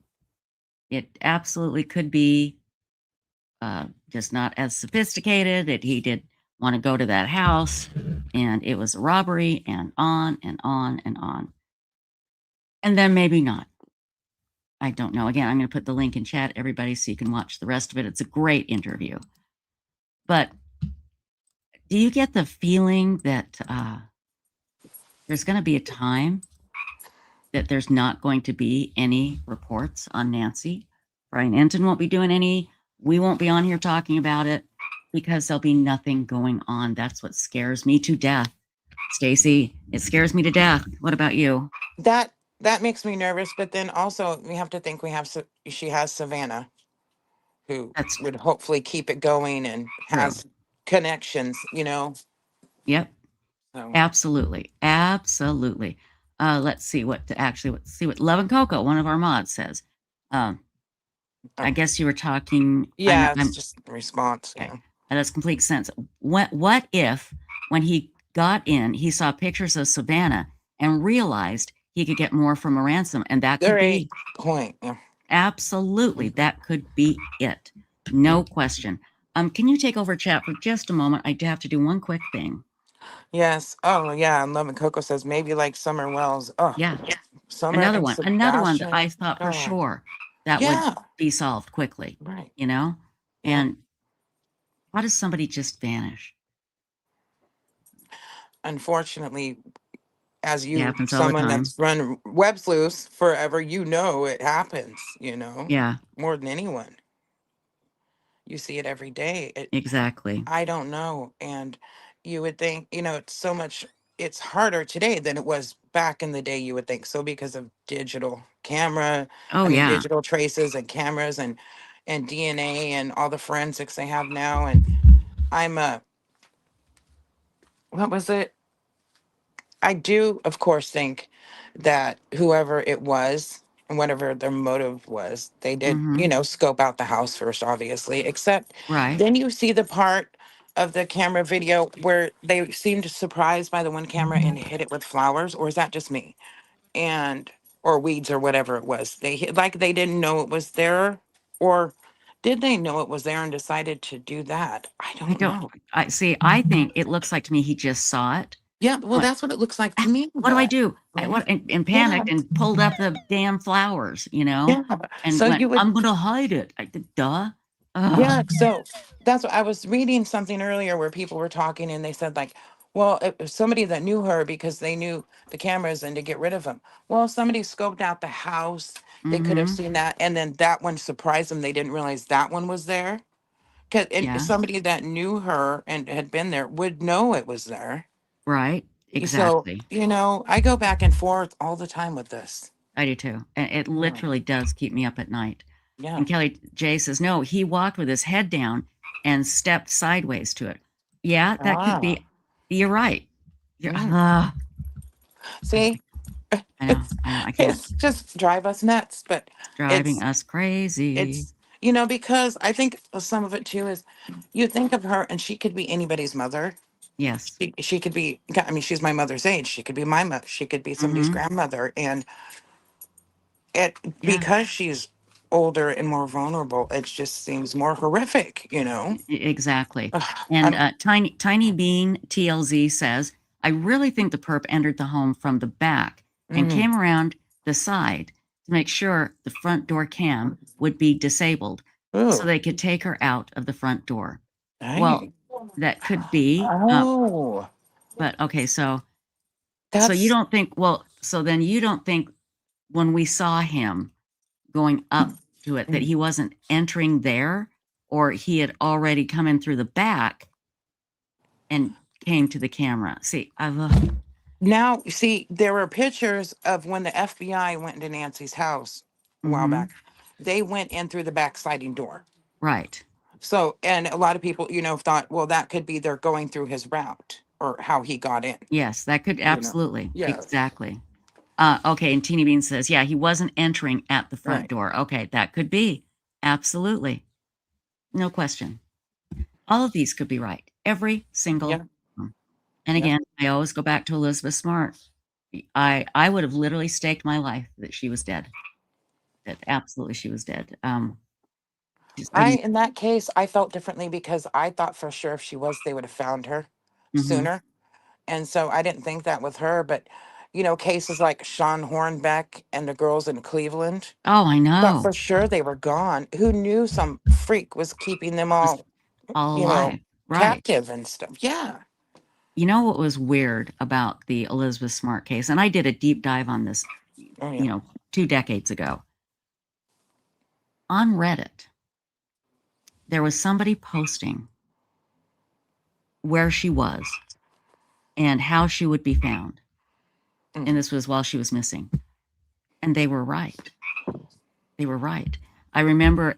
[SPEAKER 1] It absolutely could be just not as sophisticated, that he did want to go to that house and it was a robbery, and on and on and on. And then maybe not. I don't know. Again, I'm going to put the link in chat, everybody, so you can watch the rest of it. It's a great interview. But do you get the feeling that there's going to be a time that there's not going to be any reports on Nancy? Brian Entin won't be doing any. We won't be on here talking about it because there'll be nothing going on. That's what scares me to death. Stacy, it scares me to death. What about you?
[SPEAKER 3] That makes me nervous, but then also we have to think she has Savannah, who would hopefully keep it going and has connections,
[SPEAKER 1] Yep.
[SPEAKER 3] So.
[SPEAKER 1] Absolutely. Let's see what Love and Coco, one of our mods, says. I guess you were talking.
[SPEAKER 3] Yeah, it's just a response.
[SPEAKER 1] Okay. That has complete sense. What if when he got in, he saw pictures of Savannah and realized he could get more from a ransom, and that could be
[SPEAKER 3] point. Yeah.
[SPEAKER 1] Absolutely, that could be it. No question. Can you take over chat for just a moment? I do have to do one quick thing.
[SPEAKER 3] Yes. Oh, yeah. And Love and Coco says maybe like Summer Wells. Oh,
[SPEAKER 1] yeah.
[SPEAKER 3] Summer.
[SPEAKER 1] Another one that I thought for sure that would be solved quickly.
[SPEAKER 3] Right.
[SPEAKER 1] And how does somebody just vanish?
[SPEAKER 3] Unfortunately, as
[SPEAKER 1] someone
[SPEAKER 3] that's run Websleuths forever, it happens,
[SPEAKER 1] Yeah.
[SPEAKER 3] More than anyone. You see it every day.
[SPEAKER 1] Exactly.
[SPEAKER 3] I don't know. And you would think, it's so much, it's harder today than it was back in the day, you would think. So because of digital camera, digital traces and cameras and DNA and all the forensics they have now. And what was it? I do, of course, think that whoever it was and whatever their motive was, they did, scope out the house first, obviously, except then you see the part of the camera video where they seemed surprised by the one camera and hit it with flowers, or is that just me? Or weeds or whatever it was. They hit, like they didn't know it was there, or did they know it was there and decided to do that? I don't know.
[SPEAKER 1] I think it looks like to me he just saw it.
[SPEAKER 3] Yeah, well, that's what it looks like to me.
[SPEAKER 1] What do I do? And panicked and pulled up the damn flowers,
[SPEAKER 3] Yeah.
[SPEAKER 1] And
[SPEAKER 3] so
[SPEAKER 1] went, I'm going to hide it. Duh.
[SPEAKER 3] Yeah, so that's what I was reading something earlier where people were talking and they said like, well, it was somebody that knew her because they knew the cameras and to get rid of them. Well, if somebody scoped out the house, they could have seen that, and then that one surprised them. They didn't realize that one was there. Somebody that knew her and had been there would know it was there.
[SPEAKER 1] Right. Exactly.
[SPEAKER 3] So, I go back and forth all the time with this.
[SPEAKER 1] I do too. And it literally does keep me up at night.
[SPEAKER 3] Yeah.
[SPEAKER 1] And Kelly J says, no, he walked with his head down and stepped sideways to it. Yeah, that could be. You're right.
[SPEAKER 3] See?
[SPEAKER 1] I know. I can't.
[SPEAKER 3] It's just drive us nuts, but
[SPEAKER 1] driving us crazy.
[SPEAKER 3] It's, because I think some of it too is you think of her and she could be anybody's mother.
[SPEAKER 1] Yes.
[SPEAKER 3] She could be, she's my mother's age. She could be my mother. She could be somebody's grandmother. And because she's older and more vulnerable, it just seems more horrific,
[SPEAKER 1] Exactly. And Tiny Bean TLZ says, I really think the perp entered the home from the back and came around the side to make sure the front door cam would be disabled so they could take her out of the front door.
[SPEAKER 3] Dang.
[SPEAKER 1] Well, That could be.
[SPEAKER 3] Oh,
[SPEAKER 1] But okay, so you
[SPEAKER 3] that's
[SPEAKER 1] don't think, well, so then you don't think when we saw him going up to it that he wasn't entering there, or he had already come in through the back and came to the camera? See,
[SPEAKER 3] now, see, there were pictures of when the FBI went into Nancy's house a while back. They went in through the back sliding door.
[SPEAKER 1] right.
[SPEAKER 3] So, and a lot of people, thought, well, that could be they're going through his route or how he got in.
[SPEAKER 1] Yes, that could absolutely.
[SPEAKER 3] Yeah.
[SPEAKER 1] Exactly. Okay, and Teeny Bean says, yeah, he wasn't entering at the front
[SPEAKER 3] Right.
[SPEAKER 1] door. Okay, that could be. Absolutely. No question. All of these could be right. Every single
[SPEAKER 3] Yeah.
[SPEAKER 1] one. And again, I always go back to Elizabeth Smart. I would have literally staked my life that she was dead. That absolutely she was dead.
[SPEAKER 3] In that case, I felt differently because I thought for sure if she was, they would have found her sooner. And so I didn't think that with her, but cases like Sean Hornbeck and the girls in Cleveland,
[SPEAKER 1] oh, I
[SPEAKER 3] thought
[SPEAKER 1] know.
[SPEAKER 3] for sure they were gone. Who knew some freak was keeping them all,
[SPEAKER 1] All alive. Right.
[SPEAKER 3] captive and stuff. Yeah.
[SPEAKER 1] You know what was weird about the Elizabeth Smart case? And I did a deep dive on this,
[SPEAKER 3] Oh, yeah.
[SPEAKER 1] 2 decades ago. On Reddit, there was somebody posting where she was and how she would be found. And this was while she was missing. And they were right. They were right. I remember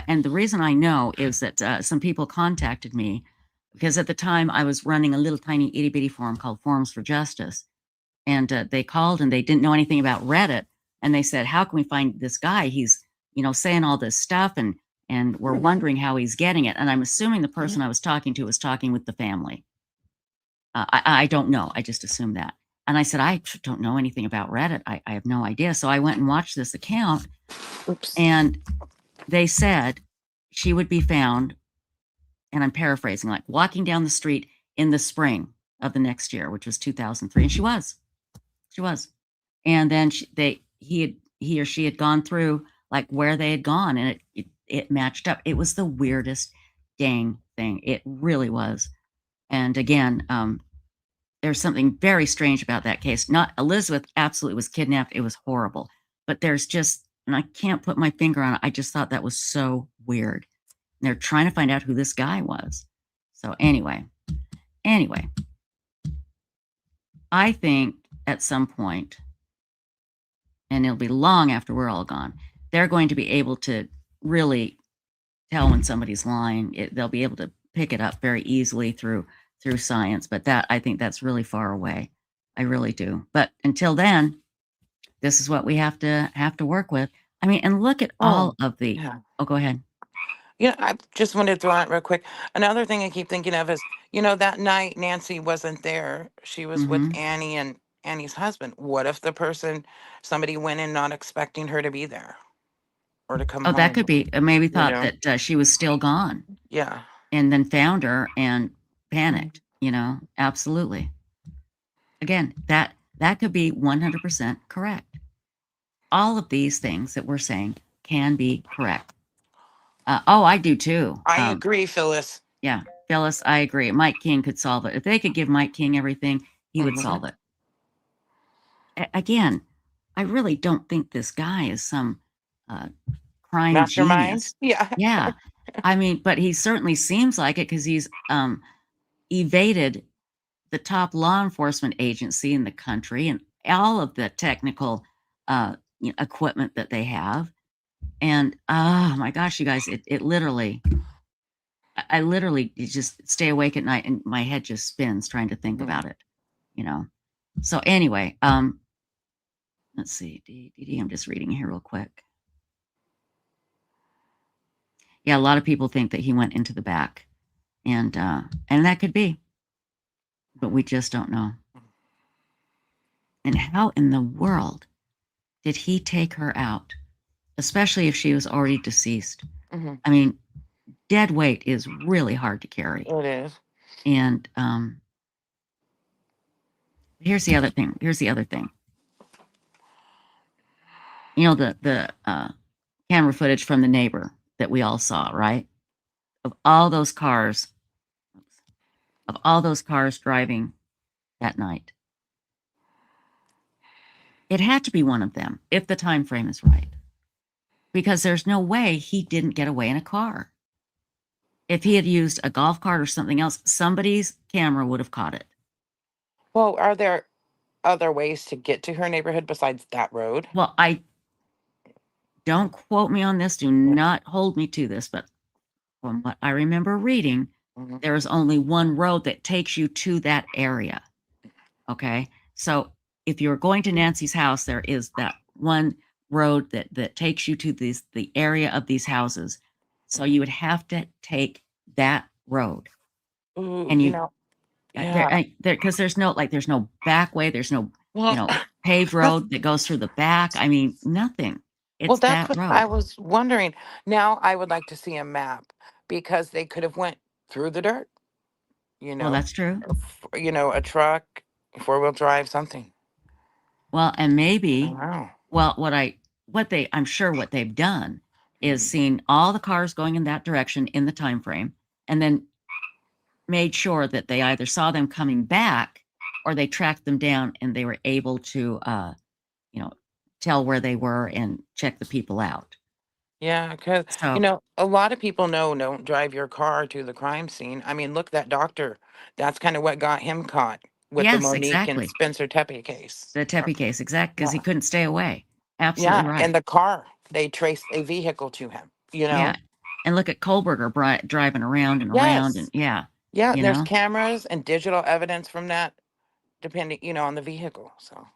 [SPEAKER 1] and the reason I know is that some people contacted me because at the time I was running a little tiny itty bitty forum called Forums for Justice. And they called and they didn't know anything about Reddit. And they said, how can we find this guy? He's, saying all this stuff and we're wondering how he's getting it. And I'm assuming the person I was talking to was talking with the family. I don't know. I just assumed that. And I said, I don't know anything about Reddit. I have no idea. So I went and watched this account.
[SPEAKER 3] Oops.
[SPEAKER 1] And they said she would be found, and I'm paraphrasing, like walking down the street in the spring of the next year, which was 2003. And she was. And then he or she had gone through like where they had gone, and it matched up. It was the weirdest dang thing. It really was. And again, there's something very strange about that case. Not Elizabeth absolutely was kidnapped. It was horrible. But there's just, and I can't put my finger on it. I just thought that was so weird. And they're trying to find out who this guy was. So anyway, I think at some point, and it'll be long after we're all gone, they're going to be able to really tell when somebody's lying. They'll be able to pick it up very easily through science, but I think that's really far away. I really do. But until then, this is what we have to work with. I mean, and look at all of the.
[SPEAKER 3] Yeah.
[SPEAKER 1] Oh, go ahead.
[SPEAKER 3] I just wanted to throw out real quick. Another thing I keep thinking of is, that night Nancy wasn't there. She was with Annie and Annie's husband. What if somebody went in not expecting her to be there or to come home?
[SPEAKER 1] That could be. Maybe thought that she was still gone.
[SPEAKER 3] Yeah.
[SPEAKER 1] And then found her and panicked. Absolutely. Again, that could be 100% correct. All of these things that we're saying can be correct. I do too.
[SPEAKER 3] I agree, Phyllis.
[SPEAKER 1] Yeah, Phyllis, I agree. Mike King could solve it. If they could give Mike King everything, he would solve it. Again, I really don't think this guy is some crime
[SPEAKER 3] mastermind.
[SPEAKER 1] Genius.
[SPEAKER 3] Yeah.
[SPEAKER 1] Yeah. I mean, but he certainly seems like it because he's evaded the top law enforcement agency in the country and all of the technical equipment that they have. And oh my gosh, you guys, it literally, I literally just stay awake at night and my head just spins trying to think about it, So anyway, let's see, I'm just reading here real quick. Yeah, a lot of people think that he went into the back, and that could be, but we just don't know. And how in the world did he take her out, especially if she was already deceased? I mean, dead weight is really hard to carry.
[SPEAKER 3] It is.
[SPEAKER 1] And here's the other thing. The camera footage from the neighbor that we all saw, right? Of all those cars. Oops. of all those cars driving that night. It had to be one of them if the time frame is right, because there's no way he didn't get away in a car. If he had used a golf cart or something else, somebody's camera would have caught it.
[SPEAKER 3] Well, are there other ways to get to her neighborhood besides that road?
[SPEAKER 1] Well, I don't quote me on this. Do not hold me to this, but from what I remember reading, there is only one road that takes you to that area. Okay. So if you're going to Nancy's house, there is that one road that takes you to the area of these houses. So you would have to take that road.
[SPEAKER 3] Ooh,
[SPEAKER 1] And
[SPEAKER 3] yeah.
[SPEAKER 1] because there's no back way, there's no
[SPEAKER 3] Well,
[SPEAKER 1] paved road that goes through the back. I mean, nothing.
[SPEAKER 3] well,
[SPEAKER 1] It's
[SPEAKER 3] that's
[SPEAKER 1] that
[SPEAKER 3] what I
[SPEAKER 1] road.
[SPEAKER 3] was wondering. Now I would like to see a map because they could have went through the dirt,
[SPEAKER 1] Well, that's true.
[SPEAKER 3] a truck, 4-wheel drive, something.
[SPEAKER 1] Well, and maybe,
[SPEAKER 3] Wow.
[SPEAKER 1] well, I'm sure what they've done is seen all the cars going in that direction in the time frame, and then made sure that they either saw them coming back or they tracked them down and they were able to, tell where they were and check the people out.
[SPEAKER 3] Yeah, because,
[SPEAKER 1] So,
[SPEAKER 3] a lot of people know don't drive your car to the crime scene. I mean, look, that doctor, that's kind of what got him caught with the
[SPEAKER 1] yes,
[SPEAKER 3] Monique and
[SPEAKER 1] exactly.
[SPEAKER 3] Spencer Tepe case.
[SPEAKER 1] The Tepe case, exact, because he
[SPEAKER 3] Yeah.
[SPEAKER 1] couldn't stay away. Absolutely
[SPEAKER 3] Yeah.
[SPEAKER 1] right.
[SPEAKER 3] And the car, they traced a vehicle to him,
[SPEAKER 1] Yeah. And look at Kohlberger driving around and around, and
[SPEAKER 3] Yes. Yeah,
[SPEAKER 1] you
[SPEAKER 3] there's
[SPEAKER 1] know.
[SPEAKER 3] cameras and digital evidence from that, depending, on the vehicle. So,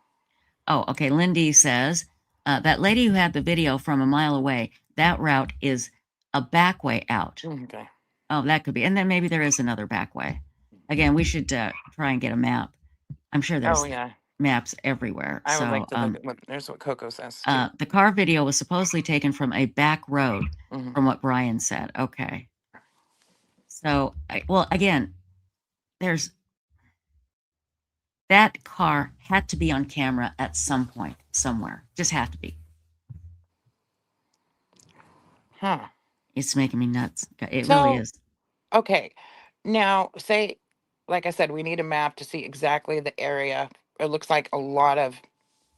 [SPEAKER 1] Oh, okay. Lindy says that lady who had the video from a mile away, that route is a back way out.
[SPEAKER 3] okay.
[SPEAKER 1] Oh, that could be. And then maybe there is another back way. Again, we should try and get a map. I'm sure
[SPEAKER 3] Oh,
[SPEAKER 1] there's
[SPEAKER 3] yeah.
[SPEAKER 1] maps everywhere.
[SPEAKER 3] I would like
[SPEAKER 1] So
[SPEAKER 3] to look at there's what Coco says too.
[SPEAKER 1] the car video was supposedly taken from a back road,
[SPEAKER 3] Mhm.
[SPEAKER 1] from what Brian said. Okay. So, well, again, that car had to be on camera at some point, somewhere. Just had to be.
[SPEAKER 3] Huh.
[SPEAKER 1] It's making me nuts. It really
[SPEAKER 3] So,
[SPEAKER 1] is.
[SPEAKER 3] okay. Now, say, like I said, we need a map to see exactly the area. It looks like a lot of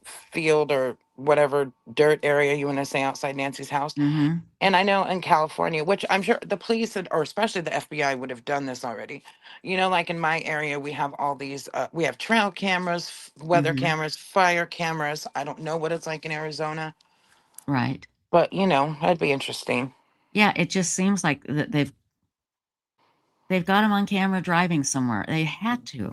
[SPEAKER 3] field or whatever dirt area you want to say outside Nancy's house.
[SPEAKER 1] Mm-hmm.
[SPEAKER 3] And I know in California, which I'm sure the police or especially the FBI would have done this already. Like in my area, we have all these, we have trail cameras, weather
[SPEAKER 1] Mm-hmm.
[SPEAKER 3] cameras, fire cameras. I don't know what it's like in Arizona,
[SPEAKER 1] Right.
[SPEAKER 3] but that'd be interesting.
[SPEAKER 1] Yeah, it just seems like that they've got him on camera driving somewhere. They had to.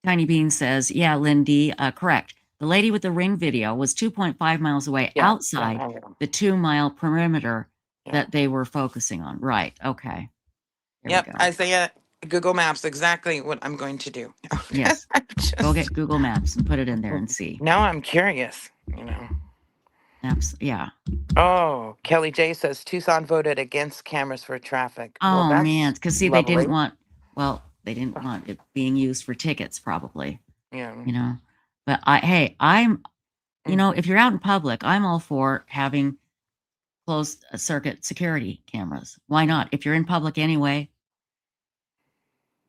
[SPEAKER 1] Tiny Bean says, yeah, Lindy, correct. The lady with the ring video was 2.5 miles away outside the 2-mile perimeter that they were focusing on. Right. Okay.
[SPEAKER 3] Yep. Isaiah, Google Maps, exactly what I'm going to do.
[SPEAKER 1] Yes. Go get Google Maps and put it in there and see.
[SPEAKER 3] Now I'm curious,
[SPEAKER 1] Yeah.
[SPEAKER 3] Oh, Kelly J says Tucson voted against cameras for traffic.
[SPEAKER 1] Oh,
[SPEAKER 3] Well,
[SPEAKER 1] man. Because see,
[SPEAKER 3] lovely.
[SPEAKER 1] they didn't want it being used for tickets, probably.
[SPEAKER 3] Yeah.
[SPEAKER 1] But I'm, if you're out in public, I'm all for having closed circuit security cameras. Why not? If you're in public anyway,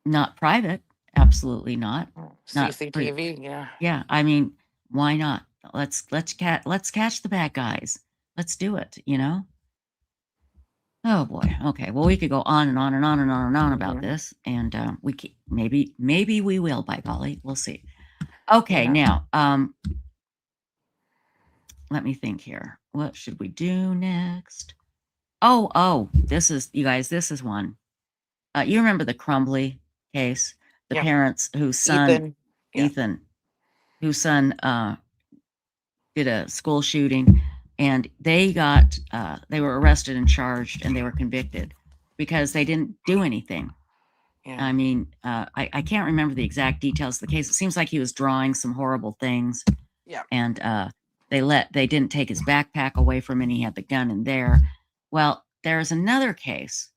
[SPEAKER 1] not private, absolutely not.
[SPEAKER 3] CCTV, yeah.
[SPEAKER 1] Yeah, I mean, why not? Let's catch the bad guys. Let's do it, Oh boy. Okay. Well, we could go on and on and on and on and on about this, and maybe we will. By golly, we'll see. Okay. Now, let me think here. What should we do next? Oh, this is, you guys. This is one. You remember the Crumbly case? The parents whose son, Ethan, whose son did a school shooting, and they were arrested and charged, and they were convicted because they didn't do anything. I mean, I can't remember the exact details of the case. It seems like he was drawing some horrible things.
[SPEAKER 3] Yeah.
[SPEAKER 1] And they didn't take his backpack away from him. He had the gun in there. Well, there's another case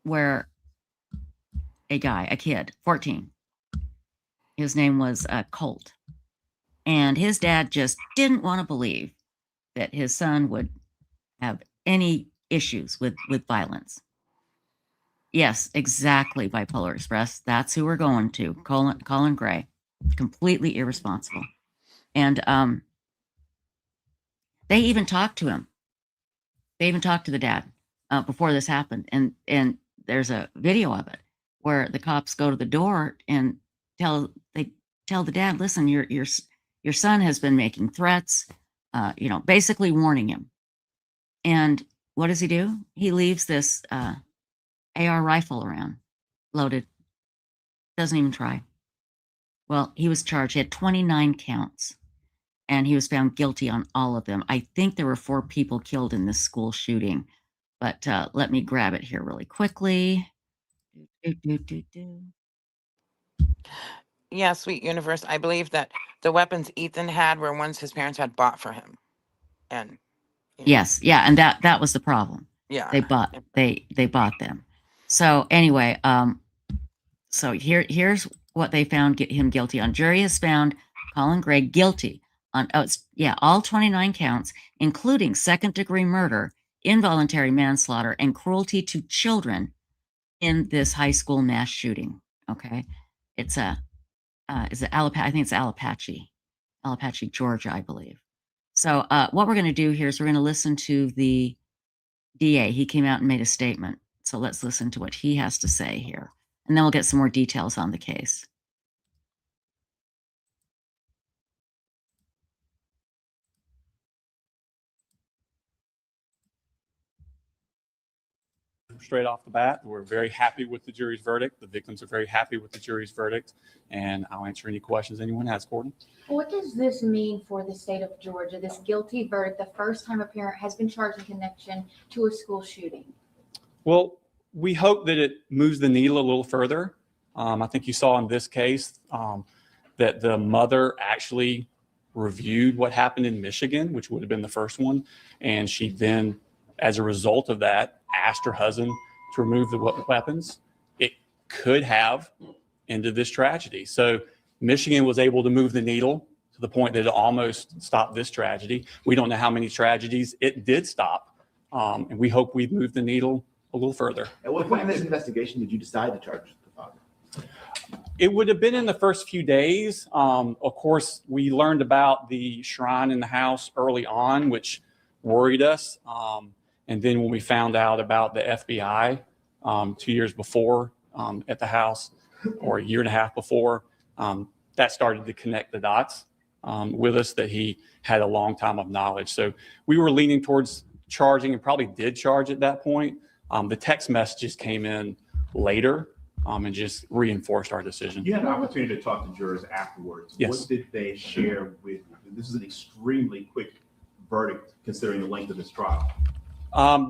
[SPEAKER 1] where a kid, 14, his name was Colt, and his dad just didn't want to believe that his son would have any issues with violence. Yes, exactly. Bipolar Express. That's who we're going to. Colin Gray. Completely irresponsible. And they even talked to him. They even talked to the dad before this happened. And there's a video of it where the cops go to the door and tell the dad, listen, your son has been making threats, basically warning him. And what does he do? He leaves this AR rifle around, loaded. Doesn't even try. Well, he was charged. He had 29 counts, and he was found guilty on all of them. I think there were 4 people killed in this school shooting, but let me grab it here really quickly.
[SPEAKER 3] Yeah, sweet universe. I believe that the weapons Ethan had were ones his parents had bought for him. And
[SPEAKER 1] yes, yeah, and that was the problem.
[SPEAKER 3] Yeah.
[SPEAKER 1] They bought them. So anyway, so here's what they found him guilty on. Jury has found Colin Gray guilty on all 29 counts, including second-degree murder, involuntary manslaughter, and cruelty to children in this high school mass shooting. Okay, it's I think it's Apalachee, Georgia, I believe. So what we're going to do here is we're going to listen to the DA. He came out and made a statement. So let's listen to what he has to say here. And then we'll get some more details on the case.
[SPEAKER 6] Straight off the bat, we're very happy with the jury's verdict. The victims are very happy with the jury's verdict. And I'll answer any questions anyone has, Gordon.
[SPEAKER 7] What does this mean for the state of Georgia, this guilty verdict, the first time a parent has been charged in connection to a school shooting?
[SPEAKER 6] Well, we hope that it moves the needle a little further. I think you saw in this case that the mother actually reviewed what happened in Michigan, which would have been the first one. And she then, as a result of that, asked her husband to remove the weapons. It could have ended this tragedy. So Michigan was able to move the needle to the point that it almost stopped this tragedy. We don't know how many tragedies it did stop. And we hope we've moved the needle a little further.
[SPEAKER 8] At what point in this investigation did you decide to charge the father?
[SPEAKER 6] It would have been in the first few days. Of course, we learned about the shrine in the house early on, which worried us. And then when we found out about the FBI 2 years before at the house, or a year and a half before, that started to connect the dots with us, that he had a long time of knowledge. So we were leaning towards charging and probably did charge at that point. The text messages came in later and just reinforced our decision.
[SPEAKER 8] You had an opportunity to talk to jurors afterwards.
[SPEAKER 6] Yes.
[SPEAKER 8] What did they share with you? This is an extremely quick verdict considering the length of this trial.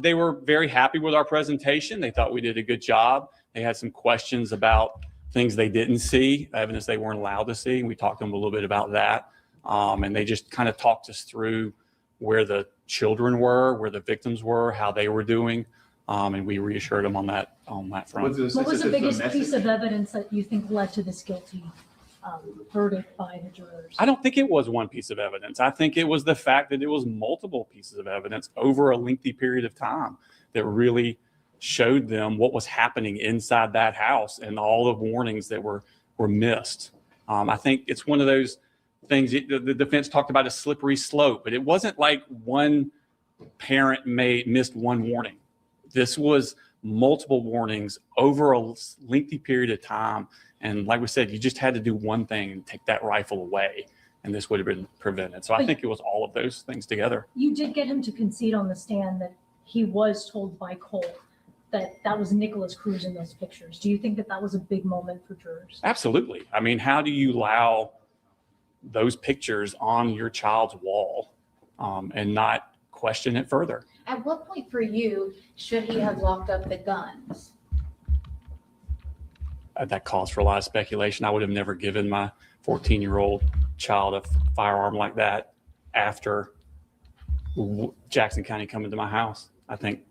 [SPEAKER 6] They were very happy with our presentation. They thought we did a good job. They had some questions about things they didn't see, evidence they weren't allowed to see. We talked to them a little bit about that. And they just kind of talked us through where the children were, where the victims were, how they were doing. And we reassured them on that front.
[SPEAKER 9] What was the biggest piece of evidence that you think led to this guilty verdict by the jurors?
[SPEAKER 6] I don't think it was one piece of evidence. I think it was the fact that it was multiple pieces of evidence over a lengthy period of time that really showed them what was happening inside that house and all the warnings that were missed. I think it's one of those things, the defense talked about a slippery slope, but it wasn't like one parent missed one warning. This was multiple warnings over a lengthy period of time. And like we said, you just had to do one thing and take that rifle away, and this would have been prevented. So I think it was all of those things together.
[SPEAKER 9] You did get him to concede on the stand that he was told by Colt that was Nicholas Cruz in those pictures. Do you think that was a big moment for jurors?
[SPEAKER 6] Absolutely. I mean, how do you allow those pictures on your child's wall and not question it further?
[SPEAKER 7] At what point for you should he have locked up the guns?
[SPEAKER 6] That calls for a lot of speculation. I would have never given my 14-year-old child a firearm like that after Jackson County coming to my house. I think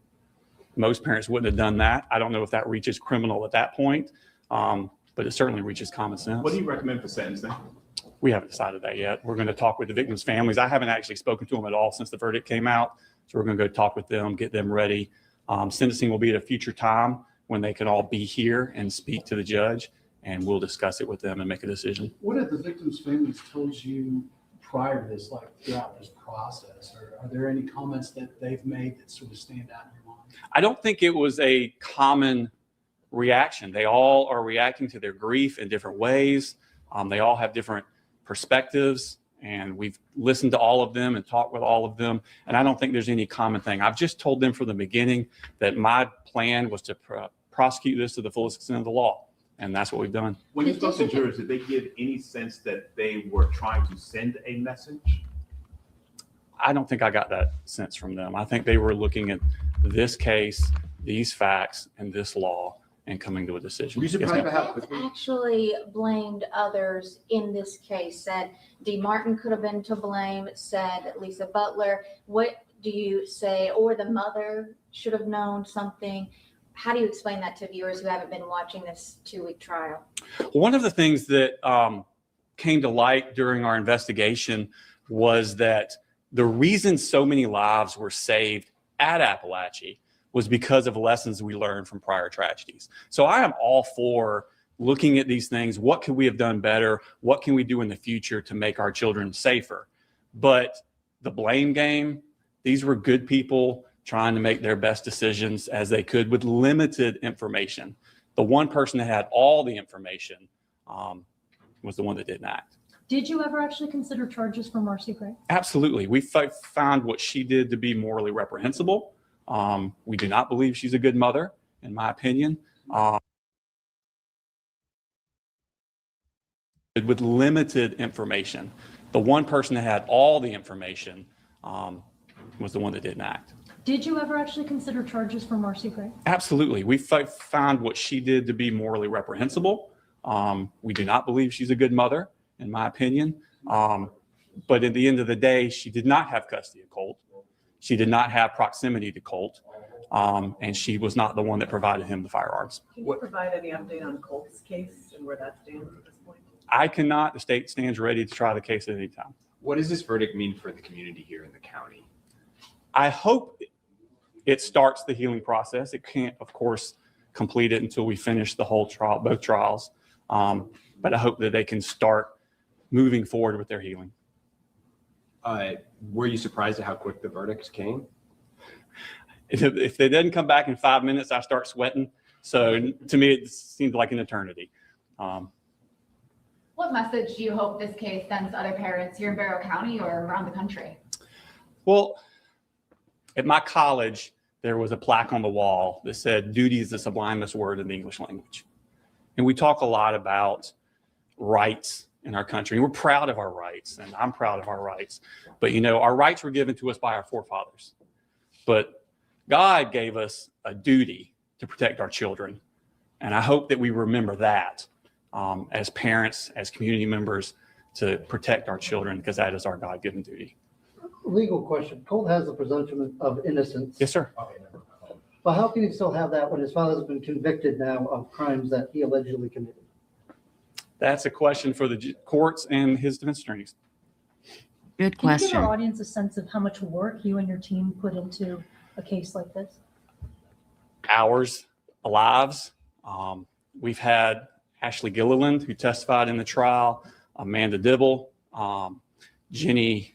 [SPEAKER 6] most parents wouldn't have done that. I don't know if that reaches criminal at that point, but it certainly reaches common sense.
[SPEAKER 8] What do you recommend for sentencing?
[SPEAKER 6] We haven't decided that yet. We're going to talk with the victims' families. I haven't actually spoken to them at all since the verdict came out. So we're going to go talk with them, get them ready. Sentencing will be at a future time. when they can all be here and speak to the judge, and we'll discuss it with them and make a decision.
[SPEAKER 10] What have the victims' families told you prior to this, like throughout this process? Or are there any comments that they've made that sort of stand out in your mind?
[SPEAKER 6] I don't think it was a common reaction. They all are reacting to their grief in different ways. They all have different perspectives, and we've listened to all of them and talked with all of them. And I don't think there's any common thing. I've just told them from the beginning that my plan was to prosecute this to the fullest extent of the law. And that's what we've done.
[SPEAKER 8] When you spoke to jurors, did they give any sense that they were trying to send a message?
[SPEAKER 6] I don't think I got that sense from them. I think they were looking at this case, these facts, and this law, and coming to a decision.
[SPEAKER 8] Were you surprised by how quickly?
[SPEAKER 7] Actually blamed others in this case, said D. Martin could have been to blame, said Lisa Butler. What do you say? Or the mother should have known something. How do you explain that to viewers who haven't been watching this 2-week trial?
[SPEAKER 6] One of the things that came to light during our investigation was that the reason so many lives were saved at Apalachee was because of lessons we learned from prior tragedies. So I am all for looking at these things. What could we have done better? What can we do in the future to make our children safer? But the blame game, these were good people trying to make their best decisions as they could with limited information. The one person that had all the information was the one that didn't act.
[SPEAKER 9] Did you ever actually consider charges for Marcy Gray?
[SPEAKER 6] Absolutely. We found what she did to be morally reprehensible. We do not believe she's a good mother, in my opinion. With limited information. The one person that had all the information was the one that didn't act.
[SPEAKER 9] Did you ever actually consider charges for Marcy Gray?
[SPEAKER 6] Absolutely. We found what she did to be morally reprehensible. We do not believe she's a good mother, in my opinion. But at the end of the day, she did not have custody of Colt. She did not have proximity to Colt. And she was not the one that provided him the firearms.
[SPEAKER 11] Can you provide any update on Colt's case and where that stands at this point?
[SPEAKER 6] I cannot. The state stands ready to try the case at any time.
[SPEAKER 12] What does this verdict mean for the community here in the county?
[SPEAKER 6] I hope it starts the healing process. It can't, of course, complete it until we finish the whole trial, both trials. But I hope that they can start moving forward with their healing.
[SPEAKER 12] Were you surprised at how quick the verdict came?
[SPEAKER 6] If they didn't come back in 5 minutes, I start sweating. So to me, it seemed like an eternity.
[SPEAKER 13] What message do you hope this case sends to other parents here in Barrow County or around the country?
[SPEAKER 6] Well, at my college, there was a plaque on the wall that said, "Duty is the sublimest word in the English language." And we talk a lot about rights in our country. We're proud of our rights, and I'm proud of our rights. But, you know, our rights were given to us by our forefathers. But God gave us a duty to protect our children. And I hope that we remember that as parents, as community members, to protect our children, because that is our God-given duty.
[SPEAKER 14] Legal question. Colt has the presumption of innocence.
[SPEAKER 6] Yes, sir.
[SPEAKER 14] But how can he still have that when his father's been convicted now of crimes that he allegedly committed?
[SPEAKER 6] That's a question for the courts and his defense attorneys.
[SPEAKER 1] Good
[SPEAKER 9] Can you give
[SPEAKER 1] question.
[SPEAKER 9] our audience a sense of how much work you and your team put into a case like this?
[SPEAKER 6] Hours, lives. We've had Ashley Gilliland, who testified in the trial, Amanda Dibble, Jenny,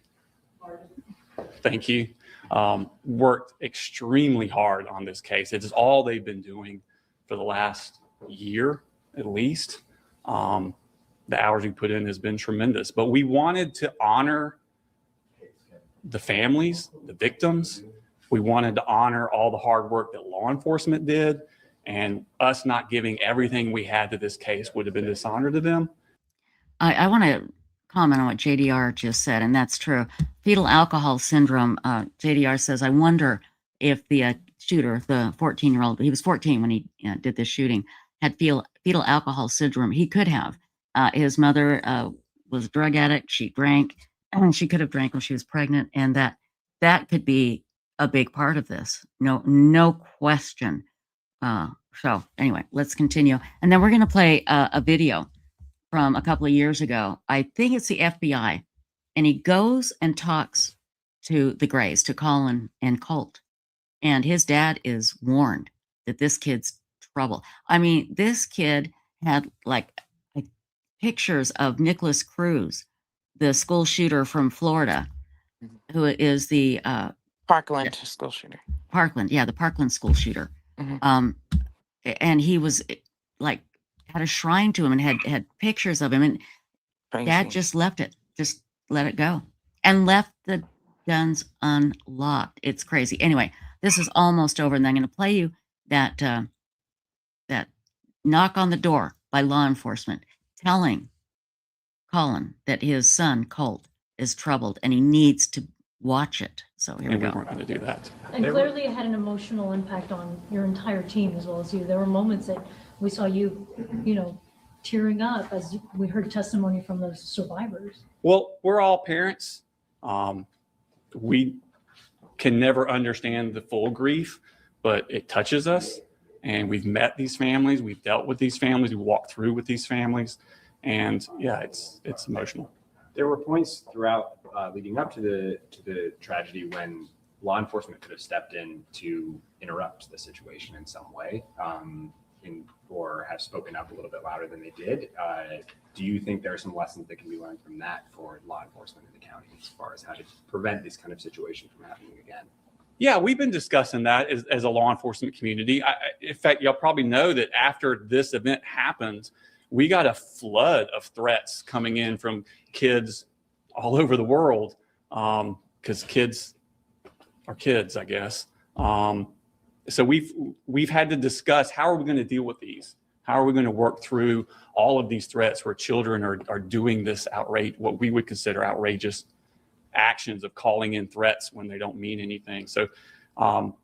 [SPEAKER 6] thank you, worked extremely hard on this case. It is all they've been doing for the last year, at least. The hours we put in has been tremendous, but we wanted to honor the families, the victims. We wanted to honor all the hard work that law enforcement did, and us not giving everything we had to this case would have been dishonor to them.
[SPEAKER 1] I want to comment on what JDR just said, and that's true. Fetal alcohol syndrome, JDR says, I wonder if the shooter, the 14-year-old, he was 14 when he did this shooting, had fetal alcohol syndrome. He could have. His mother was a drug addict. She drank, and she could have drank when she was pregnant, and that could be a big part of this. No question. So anyway, let's continue. And then we're going to play a video from a couple of years ago. I think it's the FBI. And he goes and talks to the Grays, to Colin and Colt. And his dad is warned that this kid's trouble. I mean, this kid had like pictures of Nicholas Cruz, the school shooter from Florida, who is the
[SPEAKER 3] Parkland school shooter.
[SPEAKER 1] Parkland, yeah, the Parkland school shooter. And he was like had a shrine to him and had pictures of him, and
[SPEAKER 3] Crazy.
[SPEAKER 1] Dad just left it, just let it go, and left the guns unlocked. It's crazy. Anyway, this is almost over, and I'm going to play you that that knock on the door by law enforcement telling Colin that his son Colt is troubled and he needs to watch it. So here we go.
[SPEAKER 6] We weren't going to do that.
[SPEAKER 9] And clearly it had an emotional impact on your entire team as well as you. There were moments that we saw you, tearing up as we heard testimony from those survivors.
[SPEAKER 6] Well, we're all parents. We can never understand the full grief, but it touches us. And we've met these families, we've dealt with these families, we walked through with these families, and yeah, it's emotional.
[SPEAKER 12] There were points throughout leading up to the tragedy when law enforcement could have stepped in to interrupt the situation in some way, or have spoken up a little bit louder than they did. Do you think there are some lessons that can be learned from that for law enforcement in the county as far as how to prevent this kind of situation from happening again?
[SPEAKER 6] Yeah, we've been discussing that as a law enforcement community. In fact, y'all probably know that after this event happened, we got a flood of threats coming in from kids all over the world, because kids are kids, I guess. So we've had to discuss, how are we going to deal with these? How are we going to work through all of these threats where children are doing this what we would consider outrageous actions of calling in threats when they don't mean anything. So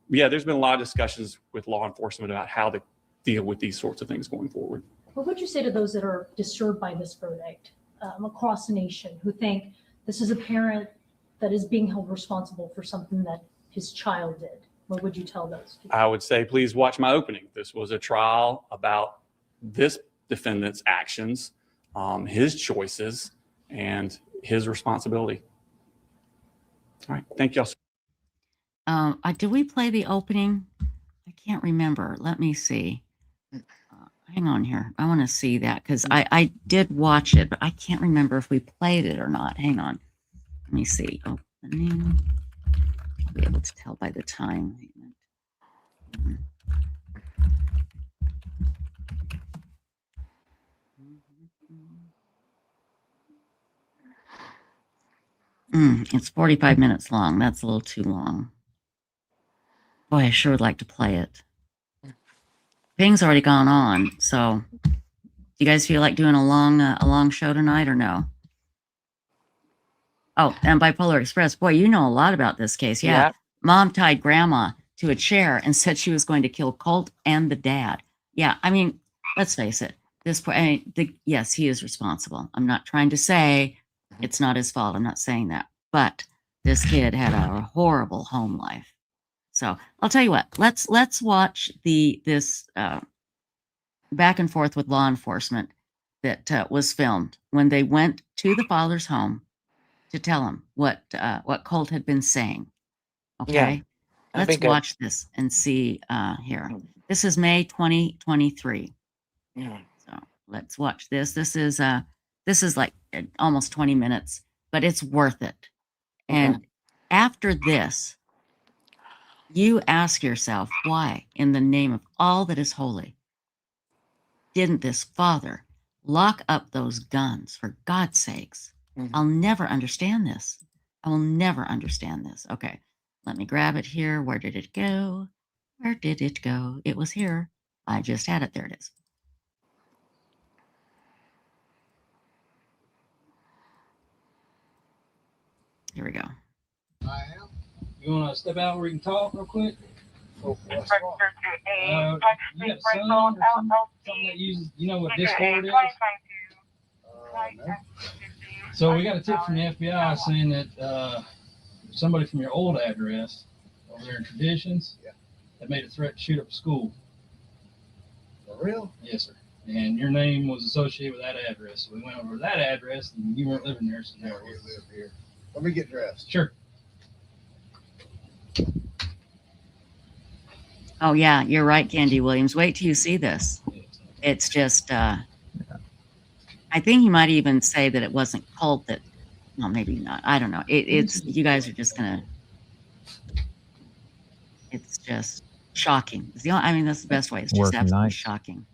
[SPEAKER 6] yeah, there's been a lot of discussions with law enforcement about how to deal with these sorts of things going forward.
[SPEAKER 9] What would you say to those that are disturbed by this verdict across the nation, who think this is a parent that is being held responsible for something that his child did? What would you tell those people?
[SPEAKER 6] I would say, please watch my opening. This was a trial about this defendant's actions, his choices, and his responsibility. All right. Thank y'all.
[SPEAKER 1] Did we play the opening? I can't remember. Let me see. Hang on here. I want to see that because I did watch it, but I can't remember if we played it or not. Hang on. Let me see. Opening. I'll be able to tell by the time. It's 45 minutes long. That's a little too long. Boy, I sure would like to play it. Ping's already gone on, so do you guys feel like doing a long show tonight or no? Oh, and Bipolar Express, boy, you know a lot about this case. Yeah.
[SPEAKER 3] Yep.
[SPEAKER 1] Mom tied grandma to a chair and said she was going to kill Colt and the dad. Yeah, I mean, let's face it. Yes, he is responsible. I'm not trying to say it's not his fault. I'm not saying that. But this kid had a horrible home life. So I'll tell you what. Let's watch this back and forth with law enforcement that was filmed when they went to the father's home to tell him what Colt had been saying. Okay,
[SPEAKER 3] Yeah,
[SPEAKER 1] let's watch this and see here. This is May 2023.
[SPEAKER 3] Yeah.
[SPEAKER 1] So let's watch this. This is like almost 20 minutes, but it's worth it. And after this, you ask yourself, why, in the name of all that is holy, didn't this father lock up those guns, for God's sakes? I'll never understand this. I will never understand this. Okay, let me grab it here. Where did it go? Where did it go? It was here. I just had it. There it is. Here we go.
[SPEAKER 15] You want to step out where you can talk real quick? You got a son or something that uses, you know what Discord is? No. So we got a tip from the FBI saying that somebody from your old address over there in Traditions that made a threat to shoot up a school.
[SPEAKER 16] For real?
[SPEAKER 15] Yes, sir. And your name was associated with that address. So we went over to that address and you weren't living there. So now we live here.
[SPEAKER 16] Let me get dressed.
[SPEAKER 15] Sure.
[SPEAKER 1] Oh yeah, you're right, Candy Williams. Wait till you see this. It's just, I think he might even say that it wasn't Colt that, well, maybe not. I don't know. It's, you guys are just gonna, it's just shocking. It's the only, I mean, that's the best way. It's just
[SPEAKER 17] Working
[SPEAKER 1] absolutely
[SPEAKER 17] nights.
[SPEAKER 1] shocking.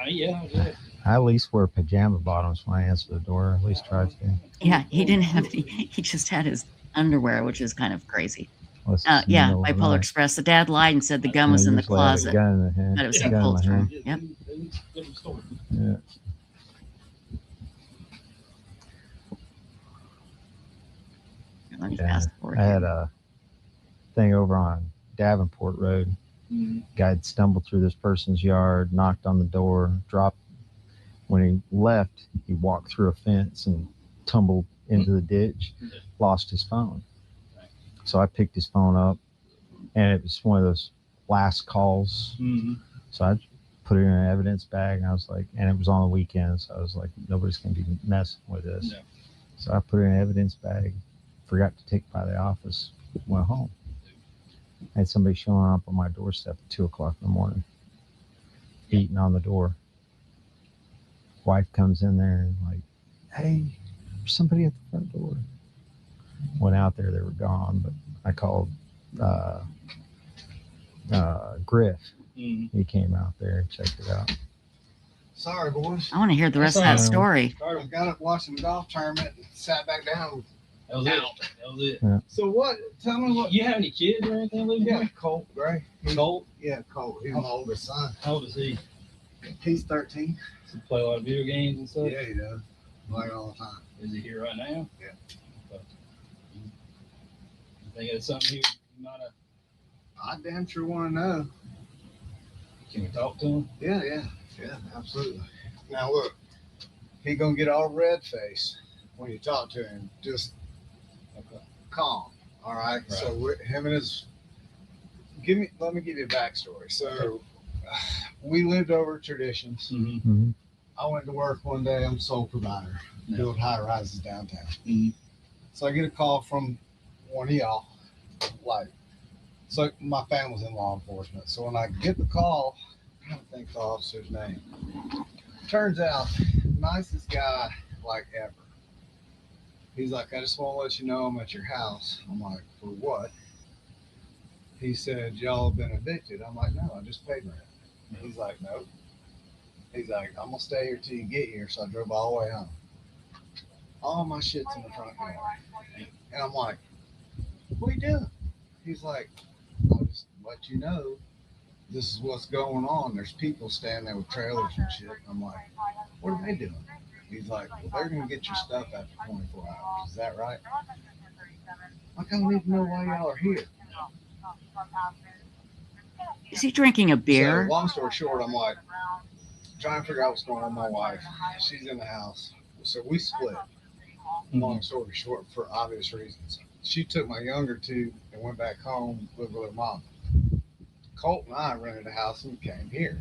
[SPEAKER 15] Yeah.
[SPEAKER 17] I at least wear pajama bottoms when I answer the door. At least try to.
[SPEAKER 1] Yeah, he didn't have any, he just had his underwear, which is kind of crazy.
[SPEAKER 17] Well,
[SPEAKER 1] Yeah, Bipolar Express. The dad lied and said the gun was in the
[SPEAKER 17] usually I have a
[SPEAKER 1] closet.
[SPEAKER 17] gun in the hand.
[SPEAKER 1] But it was
[SPEAKER 17] gun
[SPEAKER 1] in
[SPEAKER 17] in
[SPEAKER 1] Colt's
[SPEAKER 17] my
[SPEAKER 1] room.
[SPEAKER 17] hand.
[SPEAKER 1] Yep.
[SPEAKER 17] Yeah.
[SPEAKER 1] Let me
[SPEAKER 17] Yeah.
[SPEAKER 1] fast forward
[SPEAKER 17] I had
[SPEAKER 1] here.
[SPEAKER 17] a thing over on Davenport Road. Guy had stumbled through this person's yard, knocked on the door, dropped. When he left, he walked through a fence and tumbled into the ditch, lost his phone. So I picked his phone up, and it was one of those last calls. So I put it in an evidence bag, and I was like, and it was on the weekend, so I was like, nobody's going to be messing with this.
[SPEAKER 15] No.
[SPEAKER 17] So I put it in an evidence bag, forgot to take it by the office, went home. I had somebody showing up on my doorstep at 2 o'clock in the morning, beating on the door. Wife comes in there and like, hey, there's somebody at the front door. Went out there, they were gone, but I called Griff. He came out there and checked it out.
[SPEAKER 16] Sorry, boys.
[SPEAKER 1] I want to hear the rest of that story.
[SPEAKER 16] I got up watching the golf tournament and sat back down.
[SPEAKER 15] That was it. That was it.
[SPEAKER 17] Yeah.
[SPEAKER 16] So what? Tell me what.
[SPEAKER 15] You have any kids or anything living
[SPEAKER 16] Yeah,
[SPEAKER 15] here?
[SPEAKER 16] Colt Gray.
[SPEAKER 15] Colt?
[SPEAKER 16] Yeah, Colt. He's my oldest son.
[SPEAKER 15] How old is he?
[SPEAKER 16] He's 13.
[SPEAKER 15] Does he play a lot of video games and stuff?
[SPEAKER 16] Yeah, he does. Play all the time.
[SPEAKER 15] Is he here right now?
[SPEAKER 16] Yeah.
[SPEAKER 15] Okay. You think it's something you might have?
[SPEAKER 16] I damn sure want to know.
[SPEAKER 15] Can we talk to him?
[SPEAKER 16] Yeah, absolutely. Now look, he gonna get all red face when you talk to him. Just calm. All right. So him and his. Let me give you a backstory. So we lived over Traditions. I went to work one day. I'm sole provider, build high rises downtown. So I get a call from one of y'all, like, so my family's in law enforcement. So when I get the call, I don't think the officer's name. Turns out, nicest guy like ever. He's like, I just want to let you know I'm at your house. I'm like, for what? He said, y'all have been evicted. I'm like, no, I just paid rent. He's like, no. He's like, I'm gonna stay here till you get here. So I drove all the way home. All my shit's in the front yard. And I'm like, what are you doing? He's like, I'll just let you know this is what's going on. There's people standing there with trailers and shit. I'm like, what are they doing? He's like, well, they're gonna get your stuff after 24 hours. Is that right? Like, I don't even know why y'all are here.
[SPEAKER 1] Is he drinking a beer?
[SPEAKER 16] So, long story short, I'm like, trying to figure out what's going on with my wife. She's in the house. So we split. Long story short, for obvious reasons. She took my younger two and went back home, lived with her mom. Colt and I rented a house and came here.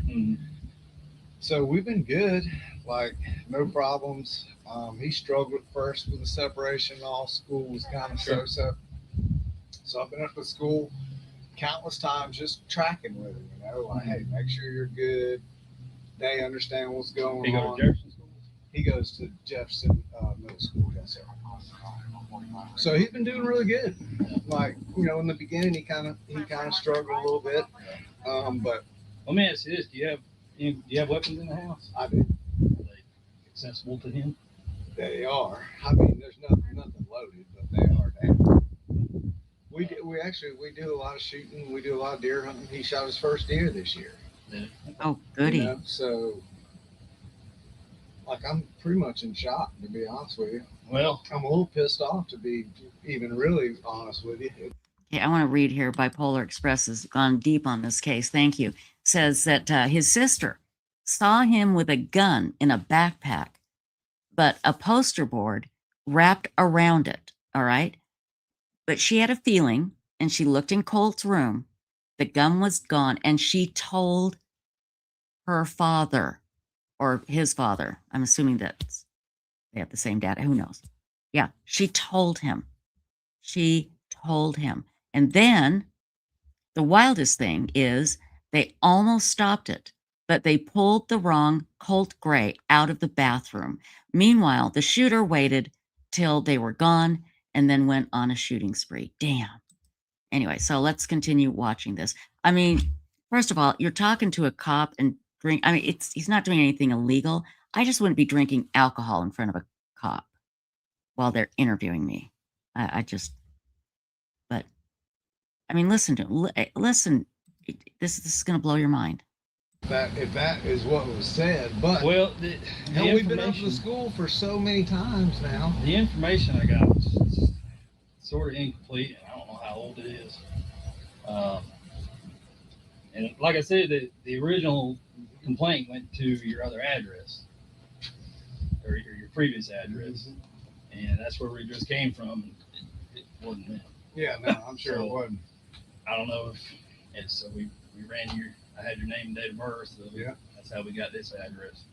[SPEAKER 16] So we've been good, like no problems. He struggled at first with the separation. All school was kind of so. So I've been up at school countless times, just tracking with him. You know, like, hey, make sure you're good. They understand what's going
[SPEAKER 15] He
[SPEAKER 16] on.
[SPEAKER 15] go to Jefferson School?
[SPEAKER 16] He goes to Jefferson Middle School. Yes, sir. So he's been doing really good. Like, you know, in the beginning, he kind of struggled a little bit. But
[SPEAKER 15] let me ask you this: Do you have weapons in the house?
[SPEAKER 16] I do.
[SPEAKER 15] Are they accessible to him?
[SPEAKER 16] They are. I mean, there's nothing loaded, but they are down. We do a lot of shooting. We do a lot of deer hunting. He shot his first deer this year.
[SPEAKER 1] Oh, goody.
[SPEAKER 16] You know, so, like, I'm pretty much in shock, to be honest with you.
[SPEAKER 15] Well,
[SPEAKER 16] I'm a little pissed off, to be even really honest with you.
[SPEAKER 1] Yeah, I want to read here. Bipolar Express has gone deep on this case. Thank you. Says that his sister saw him with a gun in a backpack, but a poster board wrapped around it. All right. But she had a feeling, and she looked in Colt's room. The gun was gone, and she told her father or his father. I'm assuming that they have the same dad. Who knows? Yeah, she told him. She told him. And then the wildest thing is They almost stopped it, but they pulled the wrong Colt Gray out of the bathroom. Meanwhile, the shooter waited till they were gone and then went on a shooting spree. Damn. Anyway, so let's continue watching this. I mean, first of all, you're talking to a cop and he's not doing anything illegal. I just wouldn't be drinking alcohol in front of a cop while they're interviewing me. But I mean, listen to him. Listen, this is going to blow your mind.
[SPEAKER 16] If that is what was said, but
[SPEAKER 15] well,
[SPEAKER 16] hell, we've been up to the school for so many times now.
[SPEAKER 15] The information I got was sort of incomplete, and I don't know how old it is. And like I said, the original complaint went to your other address, or your previous address, and that's where we just came from. It wasn't them.
[SPEAKER 16] Yeah, no, I'm sure it wasn't.
[SPEAKER 15] I don't know if, and so we ran I had your name and date of birth, so
[SPEAKER 16] yeah,
[SPEAKER 15] that's how we got this address.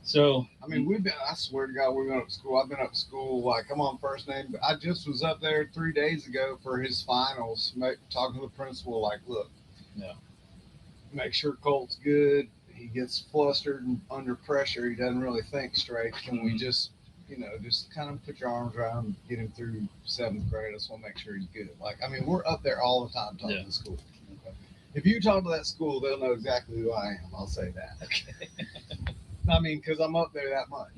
[SPEAKER 15] So
[SPEAKER 16] I mean, I swear to God, we've been up to school. I've been up to school, like, I'm on first name. I just was up there 3 days ago for his finals, talking to the principal, like, look, make sure Colt's good. He gets flustered and under pressure. He doesn't really think straight. Can we just, just kind of put your arms around him, get him through 7th grade? I just want to make sure he's good. Like, I mean, we're up there all the time talking to the school. Okay. If you talk to that school, they'll know exactly who I am. I'll say that. Okay. I mean, because I'm up there that much,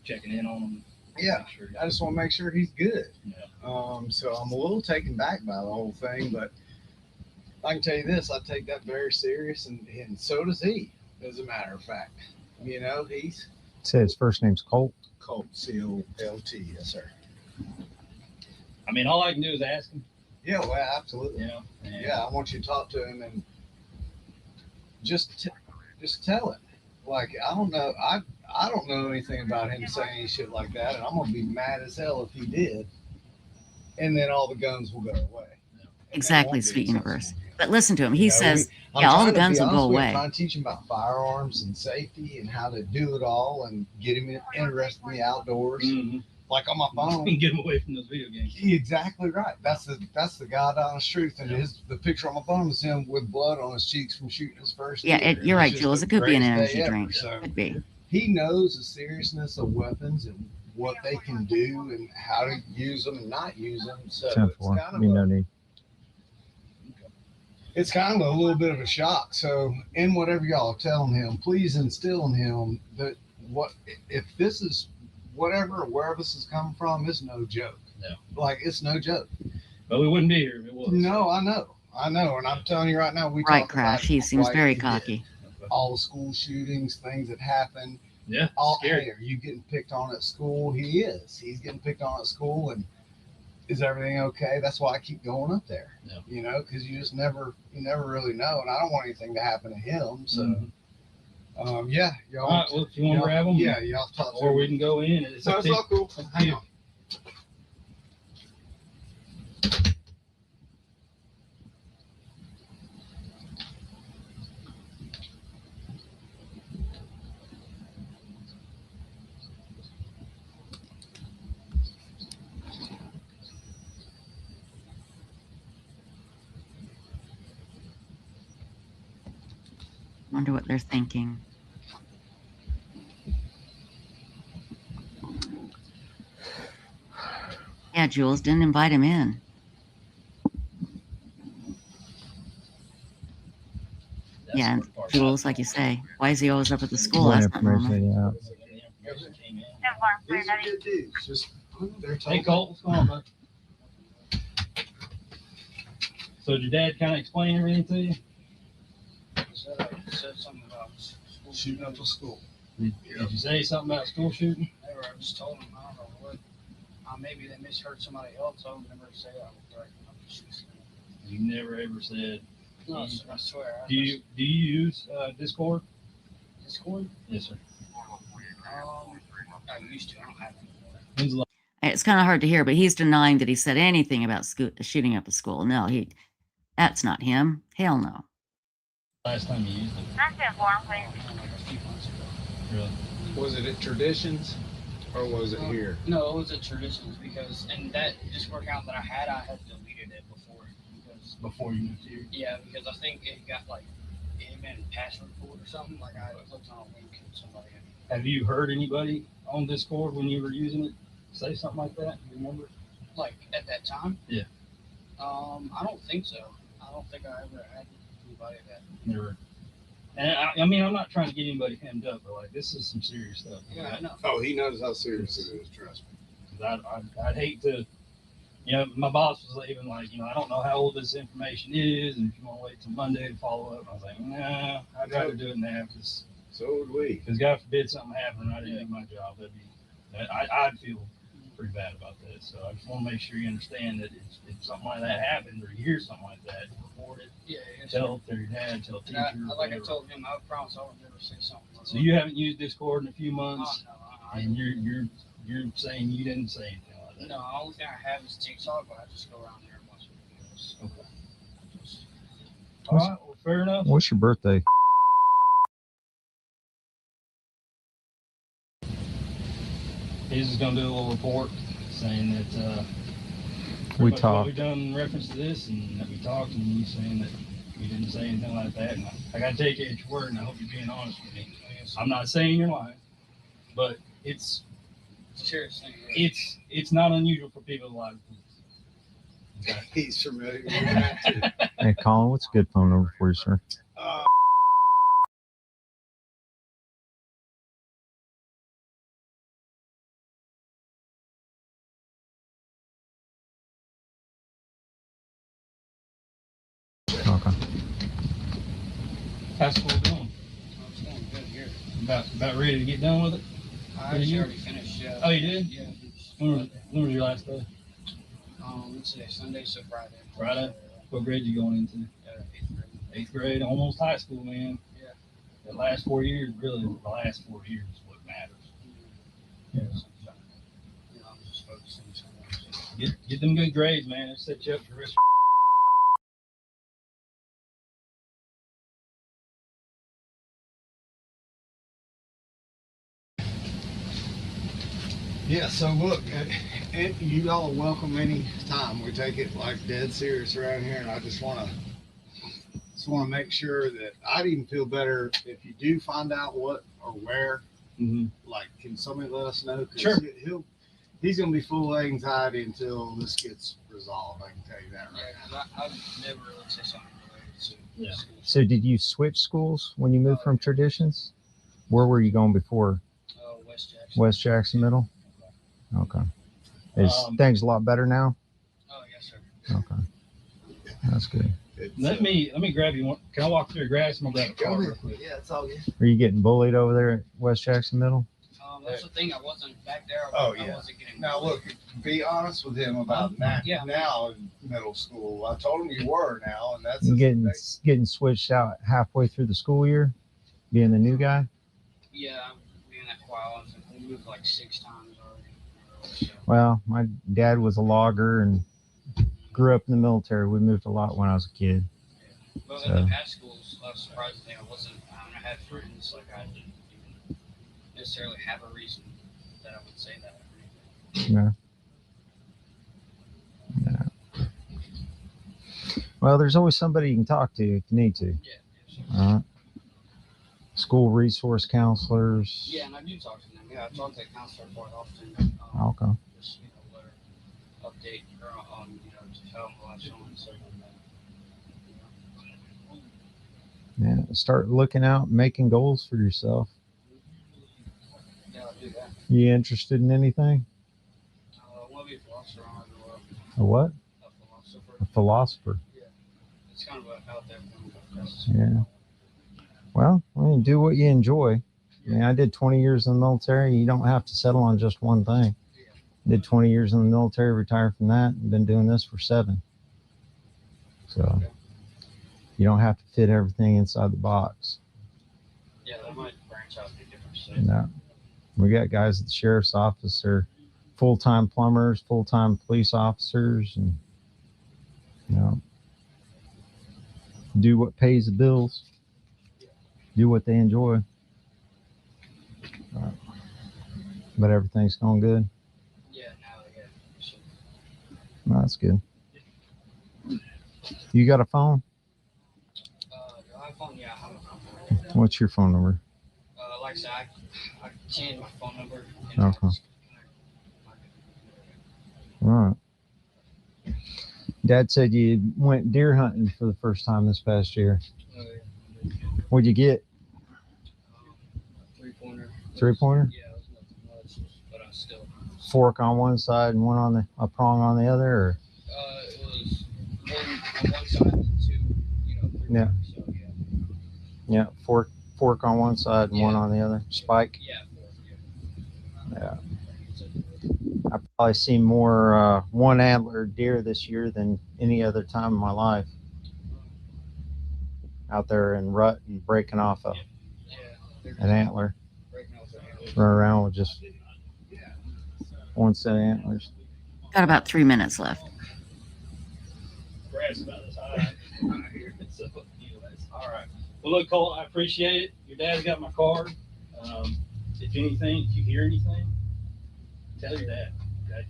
[SPEAKER 15] checking in on him.
[SPEAKER 16] Yeah, sure. I just want to make sure he's good.
[SPEAKER 15] Yeah.
[SPEAKER 16] So I'm a little taken back by the whole thing, but I can tell you this: I take that very serious, and so does he. As a matter of fact, he's.
[SPEAKER 17] Say his first name's Colt.
[SPEAKER 16] Colt, Colt, yes, sir.
[SPEAKER 15] I mean, all I can do is ask him.
[SPEAKER 16] Yeah, well, absolutely. Yeah, I want you to talk to him and just tell him. Like, I don't know. I don't know anything about him saying any shit like that, and I'm gonna be mad as hell if he did. And then all the guns will go away.
[SPEAKER 1] Exactly, Sweet Universe. But listen to him. He says, all the guns will go away.
[SPEAKER 16] I'm trying to teach him about firearms and safety and how to do it all and get him interested in the outdoors.
[SPEAKER 15] Mm-hmm.
[SPEAKER 16] Like on my phone.
[SPEAKER 15] Get him away from those video games.
[SPEAKER 16] Exactly right. That's the God honest truth. And the picture on my phone is him with blood on his cheeks from shooting his first.
[SPEAKER 1] Yeah, you're right, Jules. It could be an energy drink.
[SPEAKER 16] So
[SPEAKER 1] could be.
[SPEAKER 16] He knows the seriousness of weapons and what they can do and how to use them and not use them. So it's kind of a little bit of a shock. So in whatever y'all are telling him, please instill in him that if this is whatever, wherever this is coming from, it's no joke.
[SPEAKER 15] Yeah.
[SPEAKER 16] Like, it's no joke.
[SPEAKER 15] But we wouldn't be here if it was.
[SPEAKER 16] No, I know. And I'm telling you right now,
[SPEAKER 1] Crash. He seems very cocky.
[SPEAKER 16] All the school shootings, things that happen.
[SPEAKER 15] Yeah.
[SPEAKER 16] Hey, are you getting picked on at school? He is. He's getting picked on at school. And is everything okay? That's why I keep going up there.
[SPEAKER 15] Yeah.
[SPEAKER 16] Because you never really know. And I don't want anything to happen to him. So.
[SPEAKER 15] Mm-hmm.
[SPEAKER 16] Yeah, y'all.
[SPEAKER 15] All right, well, if you want to grab them,
[SPEAKER 16] yeah, y'all talk to
[SPEAKER 15] or we can go in.
[SPEAKER 16] It's all cool. Hang on.
[SPEAKER 1] Wonder what they're thinking. Yeah, Jules didn't invite him in. Yeah, and Jules, like you say, why is he always up at the school? That's not normal.
[SPEAKER 15] Hey, Colt, what's going on, bud? So did your dad kind of explain everything to you?
[SPEAKER 18] Said something about
[SPEAKER 16] shooting up a school.
[SPEAKER 15] Did you say something about school shooting?
[SPEAKER 18] Never. I just told him, I don't know what. Maybe they misheard somebody else. I would never say I would threaten them to shoot.
[SPEAKER 15] You never ever said.
[SPEAKER 18] No, I swear.
[SPEAKER 15] Do you use Discord?
[SPEAKER 18] Discord?
[SPEAKER 15] Yes, sir.
[SPEAKER 18] I used to. I don't have it anymore.
[SPEAKER 1] It's kind of hard to hear, but he's denying that he said anything about shooting up a school. No, that's not him. Hell no.
[SPEAKER 15] Last time you used it? Really?
[SPEAKER 16] Was it at Traditions or was it here?
[SPEAKER 18] No, it was at Traditions because, and that Discord account that I had deleted it before because
[SPEAKER 15] before you moved here?
[SPEAKER 18] Yeah, because I think it got like it had been passed report or something. Like I clicked on a link and somebody.
[SPEAKER 15] Have you heard anybody on Discord when you were using it say something like that? You remember?
[SPEAKER 18] Like at that time?
[SPEAKER 15] Yeah.
[SPEAKER 18] I don't think so. I don't think I ever had anybody that.
[SPEAKER 15] Never. And I mean, I'm not trying to get anybody hemmed up, but like this is some serious stuff.
[SPEAKER 18] Yeah, I know.
[SPEAKER 16] Oh, he knows how serious it is. Trust me.
[SPEAKER 15] 'Cause I'd hate to. You know, my boss was even like, you know, I don't know how old this information is, and if you want to wait till Monday to follow up, I was like, nah, I'd rather do it now because.
[SPEAKER 16] So would we.
[SPEAKER 15] Because God forbid something happened and I didn't do my job, I'd feel pretty bad about that. So I just want to make sure you understand that if something like that happened or you hear something like that, report it.
[SPEAKER 18] Yeah.
[SPEAKER 15] Tell your dad, tell teacher.
[SPEAKER 18] Like I told him, I promise I would never say something.
[SPEAKER 15] So you haven't used Discord in a few months,
[SPEAKER 18] Oh, no,
[SPEAKER 15] and you're saying you didn't say anything like that.
[SPEAKER 18] No, the only thing I have is TikTok, but I just go around there and watch videos.
[SPEAKER 15] Okay. All right. Well, fair enough.
[SPEAKER 17] What's your birthday?
[SPEAKER 15] He's just gonna do a little report saying that
[SPEAKER 17] We
[SPEAKER 15] what
[SPEAKER 17] talked.
[SPEAKER 15] we done in reference to this, and that we talked, and you saying that we didn't say anything like that. And I gotta take it at your word, and I hope you're being honest with me. I'm not saying you're lying, but it's not unusual for people to lie to police. Okay.
[SPEAKER 16] He's familiar with that too.
[SPEAKER 17] Hey, Colin, what's a good phone number for you, sir? Okay.
[SPEAKER 15] How's school going?
[SPEAKER 18] It's going good here.
[SPEAKER 15] About ready to get done with it?
[SPEAKER 18] I actually already finished. Yeah.
[SPEAKER 15] Oh, you did?
[SPEAKER 18] Yeah.
[SPEAKER 15] When was your last day?
[SPEAKER 18] What's today? Sunday, so Friday.
[SPEAKER 15] Friday? What grade you going into?
[SPEAKER 18] 8th grade.
[SPEAKER 15] 8th grade, almost high school, man.
[SPEAKER 18] Yeah.
[SPEAKER 15] The last 4 years, really, the last 4 years is what matters. Yeah.
[SPEAKER 18] I'm just focusing on
[SPEAKER 15] Get them good grades, man. It'll set you up for the rest.
[SPEAKER 16] Yeah, so look, you all are welcome any time. We take it like dead serious around here, and I just want to make sure that I'd even feel better if you do find out what or where.
[SPEAKER 15] Mm-hmm.
[SPEAKER 16] Like, can somebody let us know? 'Cause
[SPEAKER 15] sure.
[SPEAKER 16] He's gonna be full of anxiety until this gets resolved. I can tell you that right now.
[SPEAKER 18] I've never really said something related to.
[SPEAKER 15] Yeah.
[SPEAKER 17] So did you switch schools when you moved from Traditions? Where were you going before?
[SPEAKER 18] West Jackson.
[SPEAKER 17] West Jackson Middle? Okay. Is things a lot better now?
[SPEAKER 18] Oh, yes, sir.
[SPEAKER 17] Okay. That's good.
[SPEAKER 15] Let me grab you one. Can I walk through your grass? I'm gonna grab a car real quick.
[SPEAKER 18] Yeah, it's all good.
[SPEAKER 17] Are you getting bullied over there at West Jackson Middle?
[SPEAKER 18] That's the thing. I wasn't back there.
[SPEAKER 16] Oh,
[SPEAKER 18] I
[SPEAKER 16] yeah.
[SPEAKER 18] wasn't getting.
[SPEAKER 16] Now, look, be honest with him about that now in middle school. I told him you were now, and that's
[SPEAKER 17] You getting switched out halfway through the school year, being the new guy?
[SPEAKER 18] Yeah, I've been that while. We moved like 6 times already. So.
[SPEAKER 17] Well, my dad was a logger and grew up in the military. We moved a lot when I was a kid.
[SPEAKER 18] Yeah. Well, in the past schools, surprisingly, I had friends, like I didn't even necessarily have a reason that I would say that.
[SPEAKER 17] Yeah. Yeah. Well, there's always somebody you can talk to if you need to.
[SPEAKER 18] Yeah.
[SPEAKER 17] School resource counselors.
[SPEAKER 18] Yeah, and I do talk to them. Yeah, I talk to the counselor quite often.
[SPEAKER 17] Okay.
[SPEAKER 18] Just, let her update her on, to tell them what I'm and stuff like that.
[SPEAKER 17] Yeah. Start looking out, and making goals for yourself.
[SPEAKER 18] Yeah, I'll do that.
[SPEAKER 17] You interested in anything?
[SPEAKER 18] I want to be a philosopher.
[SPEAKER 17] A what?
[SPEAKER 18] A philosopher.
[SPEAKER 17] A philosopher.
[SPEAKER 18] Yeah. It's kind of out there.
[SPEAKER 17] Yeah. Well, I mean, do what you enjoy. I mean, I did 20 years in the military. You don't have to settle on just one thing. Did 20 years in the military, retired from that, and been doing this for 7. So you don't have to fit everything inside the box.
[SPEAKER 18] Yeah, that might branch out to different stuff.
[SPEAKER 17] No. We got guys at the sheriff's office. They're full-time plumbers, full-time police officers, and do what pays the bills. Do what they enjoy. But everything's going good.
[SPEAKER 18] Yeah, now, yeah.
[SPEAKER 17] Well, that's good. You got a phone?
[SPEAKER 18] iPhone, yeah, I have a phone.
[SPEAKER 17] What's your phone number?
[SPEAKER 18] Like I said, I changed my phone number.
[SPEAKER 17] Okay. All right. Dad said you went deer hunting for the first time this past year.
[SPEAKER 18] Oh, yeah.
[SPEAKER 17] What'd you get?
[SPEAKER 18] 3-pointer.
[SPEAKER 17] 3-pointer?
[SPEAKER 18] Yeah, it was nothing much, but I still.
[SPEAKER 17] Fork on one side and one on a prong on the other, or?
[SPEAKER 18] It was one on one side and 2, 3
[SPEAKER 17] Yeah.
[SPEAKER 18] So, yeah.
[SPEAKER 17] Yeah, fork on one side and one on the other. Spike.
[SPEAKER 18] Yeah.
[SPEAKER 17] Yeah. I've probably seen more one antler deer this year than any other time in my life. Out there in rut and breaking off an antler. Run around with just one set of antlers.
[SPEAKER 1] Got about 3 minutes left.
[SPEAKER 15] Brad's about as high. So, anyways, all right. Well, look, Colt, I appreciate it. Your dad's got my card. If anything, if you hear anything, tell your dad.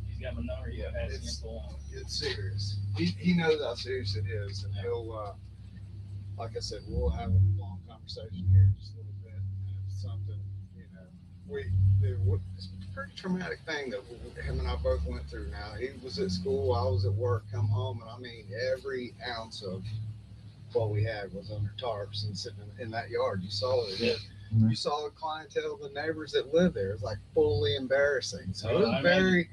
[SPEAKER 15] He's got my number. You pass the info on.
[SPEAKER 16] It's serious. He knows how serious it is, and he'll, like I said, we'll have a long conversation here in just a little bit. And if something, it's a pretty traumatic thing that him and I both went through. Now he was at school, I was at work, come home, and I mean every ounce of what we had was under tarps and sitting in that yard. You saw it.
[SPEAKER 15] Yeah.
[SPEAKER 16] You saw the clientele, the neighbors that live there. It's like fully embarrassing. So it was very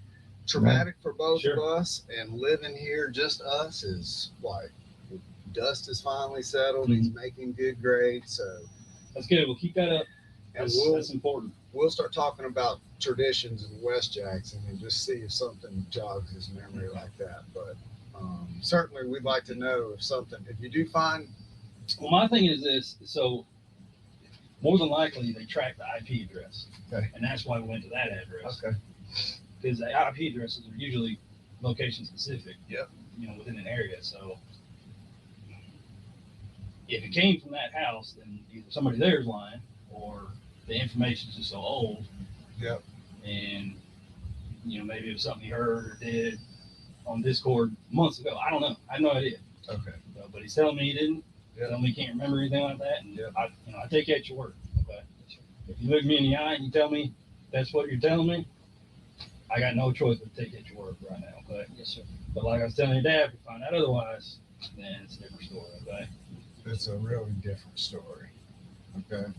[SPEAKER 16] traumatic for both of us. And living here, just us, is like dust has finally settled. He's making good grades. So
[SPEAKER 15] that's good. We'll keep that up. That's important.
[SPEAKER 16] We'll start talking about traditions in West Jackson and just see if something jogs his memory like that. But certainly we'd like to know if you do find.
[SPEAKER 15] Well, my thing is this. So more than likely they track the IP address.
[SPEAKER 16] Okay.
[SPEAKER 15] And that's why we went to that address.
[SPEAKER 16] Okay.
[SPEAKER 15] Because the IP addresses are usually location specific.
[SPEAKER 16] Yep.
[SPEAKER 15] Within an area. So if it came from that house, then either somebody there is lying or the information is just so old.
[SPEAKER 16] Yep.
[SPEAKER 15] And maybe it was something he heard or did on Discord months ago. I don't know. I have no idea.
[SPEAKER 16] Okay.
[SPEAKER 15] But he's telling me he didn't.
[SPEAKER 16] Yep.
[SPEAKER 15] Telling me he can't remember anything like that. And I take you at your word. Okay. If you look me in the eye and you tell me that's what you're telling me, I got no choice but to take you at your word right now. Okay. Yes, sir. But like I was telling your dad, if you find out otherwise, then it's a different story. Okay.
[SPEAKER 16] It's a really different story. Okay.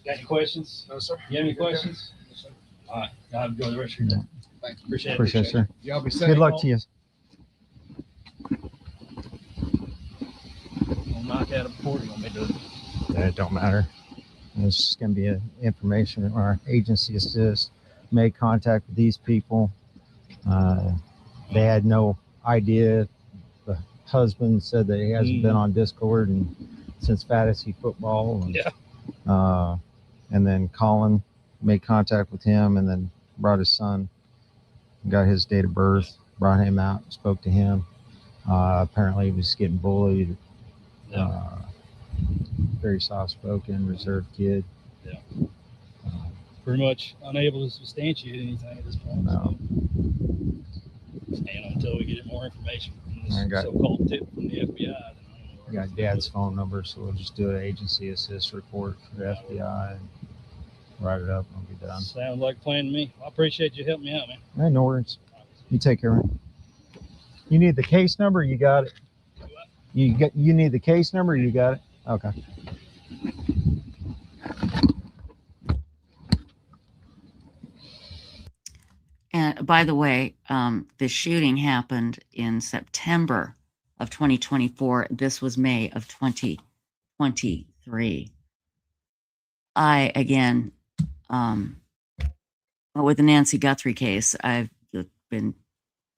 [SPEAKER 15] Got any questions?
[SPEAKER 16] No, sir.
[SPEAKER 15] You have any questions? No, sir. All right. I'll go the rest of your day.
[SPEAKER 16] Thank you.
[SPEAKER 15] Appreciate it,
[SPEAKER 17] sir.
[SPEAKER 16] Y'all be safe.
[SPEAKER 17] Good luck to you.
[SPEAKER 15] I'll knock out a report. You want me to do it?
[SPEAKER 17] It don't matter. It's just going to be information. Our agency assist made contact with these people. They had no idea. The husband said that he hasn't been on Discord since fantasy football. And then Colin made contact with him and then brought his son, got his date of birth, brought him out, spoke to him. Apparently he was getting bullied. Very soft-spoken, reserved kid.
[SPEAKER 15] Yeah. Pretty much unable to substantiate anything at this point.
[SPEAKER 17] No.
[SPEAKER 15] So, and until we get more information from this
[SPEAKER 17] I got-
[SPEAKER 15] so-called tip from the FBI,
[SPEAKER 17] We got Dad's phone number, so we'll just do an agency assist report for the FBI and write it up and we'll be done.
[SPEAKER 15] sounds like a plan to me. I appreciate you helping me out, man.
[SPEAKER 17] Hey, no worries. You take care, man. You need the case number? You got it. You need the case number? You got it. Okay.
[SPEAKER 1] And by the way, the shooting happened in September of 2024. This was May of 2023. I, again, with the Nancy Guthrie case,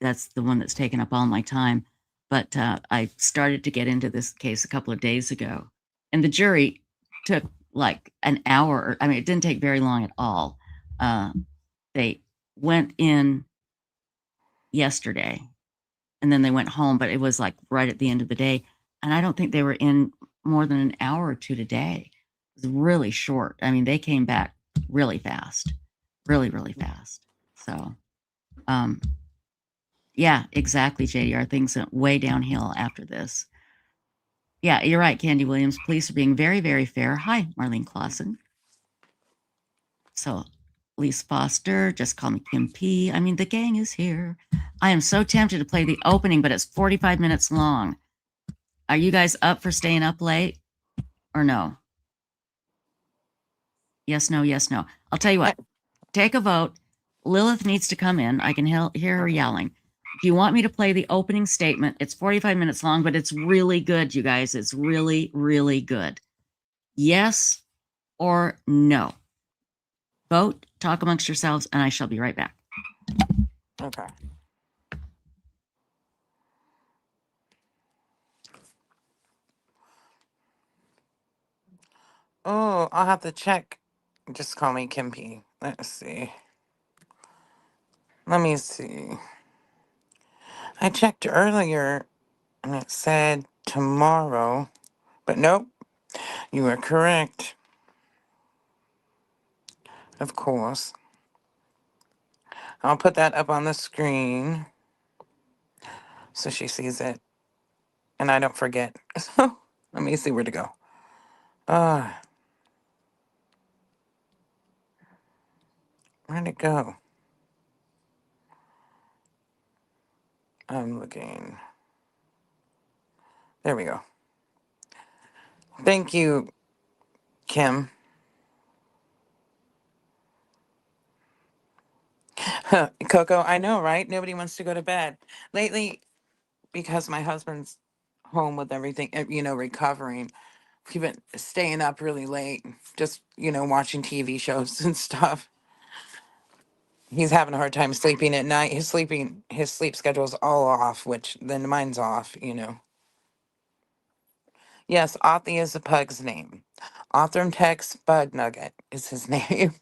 [SPEAKER 1] that's the one that's taken up all my time. But I started to get into this case a couple of days ago. And the jury took like an hour. I mean, it didn't take very long at all. They went in yesterday and then they went home, but it was like right at the end of the day. And I don't think they were in more than an hour or two today. It was really short. I mean, they came back really fast, really, really fast. So Yeah, exactly, JDR. Things went way downhill after this. Yeah, you're right, Candy Williams. Police are being very, very fair. Hi, Marlene Clausen. So, Lise Foster, just call me Kim P. I mean, the gang is here. I am so tempted to play the opening, but it's 45 minutes long. Are you guys up for staying up late or no? Yes, no, yes, no. I'll tell you what. Take a vote. Lilith needs to come in. I can hear her yelling. Do you want me to play the opening statement? It's 45 minutes long, but it's really good, you guys. It's really, really good. Yes or no? Vote, talk amongst yourselves, and I shall be right back.
[SPEAKER 3] Okay. Oh, I'll have to check. Just call me Kim P. Let's see. Let me see. I checked earlier and it said tomorrow, but nope, you are correct. Of course. I'll put that up on the screen so she sees it and I don't forget. So let me see where to go. Where'd it go? I'm looking. There we go. Thank you, Kim. Coco, I know, right? Nobody wants to go to bed. Lately, because my husband's home with everything, recovering, we've been staying up really late, just, watching TV shows and stuff. He's having a hard time sleeping at night. His sleep schedule's all off, which then mine's off, Yes, Othie is the pug's name. Othram Tex Bug Nugget is his name.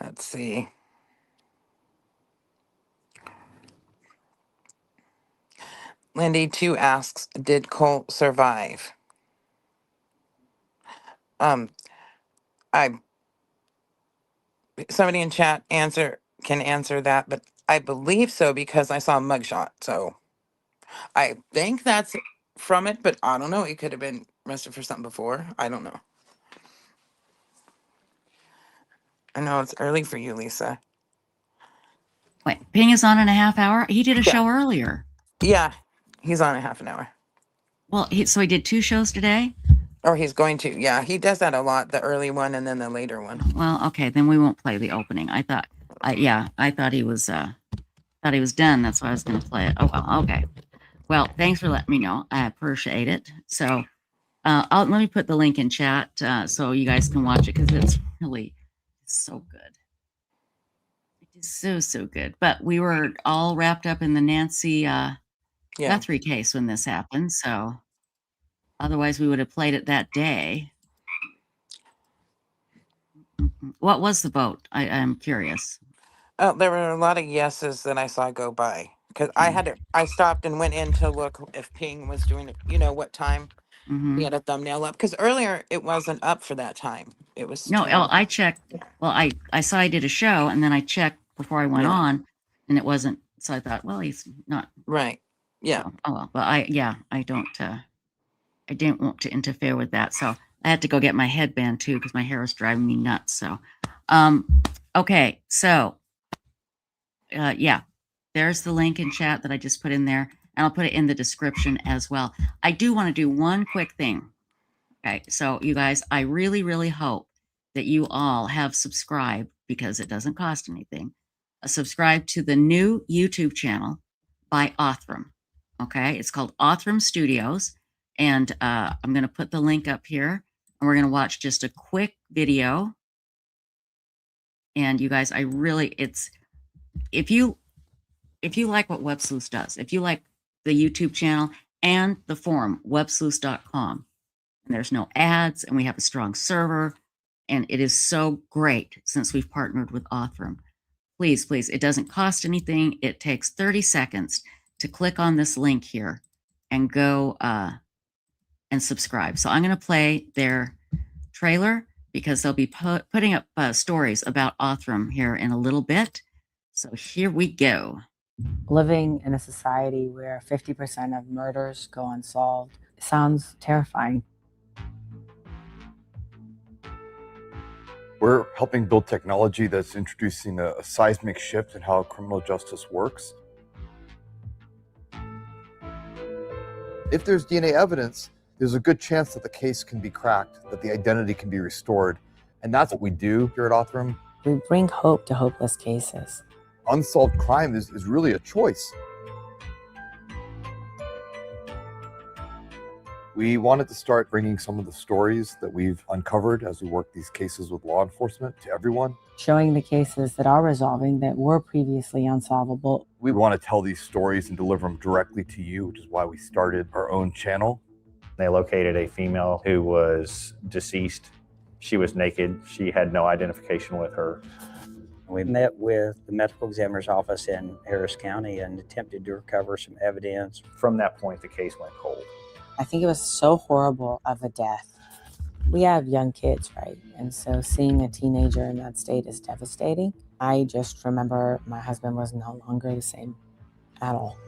[SPEAKER 3] Let's see. Lindy 2 asks, did Colt survive? Somebody in chat can answer that, but I believe so because I saw a mugshot. So I think that's from it, but I don't know. It could have been arrested for something before. I don't know. I know it's early for you, Lisa.
[SPEAKER 1] Wait, Ping is on in a half hour? He did a show earlier.
[SPEAKER 3] Yeah, he's on a half an hour.
[SPEAKER 1] Well, so he did 2 shows today?
[SPEAKER 3] Or he's going to. Yeah, he does that a lot, the early one and then the later one.
[SPEAKER 1] Well, okay, then we won't play the opening. I thought he was done. That's why I was going to play it. Oh, well, okay. Well, thanks for letting me know. I appreciate it. So, let me put the link in chat so you guys can watch it because it's really so good. It is so good. But we were all wrapped up in the Nancy Guthrie case when this happened. So, otherwise we would have played it that day. What was the vote? I'm curious.
[SPEAKER 3] Oh, there were a lot of yeses that I saw go by because I stopped and went in to look if Ping was doing it. What time he had a thumbnail up because earlier it wasn't up for that time. It was
[SPEAKER 1] no. I checked. Well, I saw I did a show and then I checked before I went on, and it wasn't. So I thought, well, he's not
[SPEAKER 3] right. Yeah.
[SPEAKER 1] So, oh well, but I don't. I didn't want to interfere with that, so I had to go get my headband too because my hair was driving me nuts. So, okay, so yeah, there's the link in chat that I just put in there, and I'll put it in the description as well. I do want to do one quick thing. Okay, so you guys, I really, really hope that you all have subscribed because it doesn't cost anything. Subscribe to the new YouTube channel by Othram. Okay, it's called Othram Studios, and I'm going to put the link up here, and we're going to watch just a quick video. And you guys, if you like what Websleuths does, if you like the YouTube channel and the forum, websleuths.com, and there's no ads, and we have a strong server, and it is so great since we've partnered with Othram. Please, it doesn't cost anything. It takes 30 seconds to click on this link here and go and subscribe. So I'm going to play their trailer, because they'll be putting up stories about Othram here in a little bit. So here we go.
[SPEAKER 19] Living in a society where 50% of murders go unsolved sounds terrifying.
[SPEAKER 20] We're helping build technology that's introducing a seismic shift in how criminal justice works. If there's DNA evidence, there's a good chance that the case can be cracked, that the identity can be restored. And that's what we do here at Othram.
[SPEAKER 19] We bring hope to hopeless cases.
[SPEAKER 20] Unsolved crime is really a choice. We wanted to start bringing some of the stories that we've uncovered as we work these cases with law enforcement to everyone.
[SPEAKER 19] Showing the cases that are resolving that were previously unsolvable.
[SPEAKER 20] We want to tell these stories and deliver them directly to you, which is why we started our own channel.
[SPEAKER 21] They located a female who was deceased. She was naked. She had no identification with her.
[SPEAKER 22] We met with the medical examiner's office in Harris County and attempted to recover some evidence.
[SPEAKER 21] From that point, the case went cold.
[SPEAKER 19] I think it was so horrible of a death. We have young kids, right? And so seeing a teenager in that state is devastating. I just remember my husband was no longer the same at all.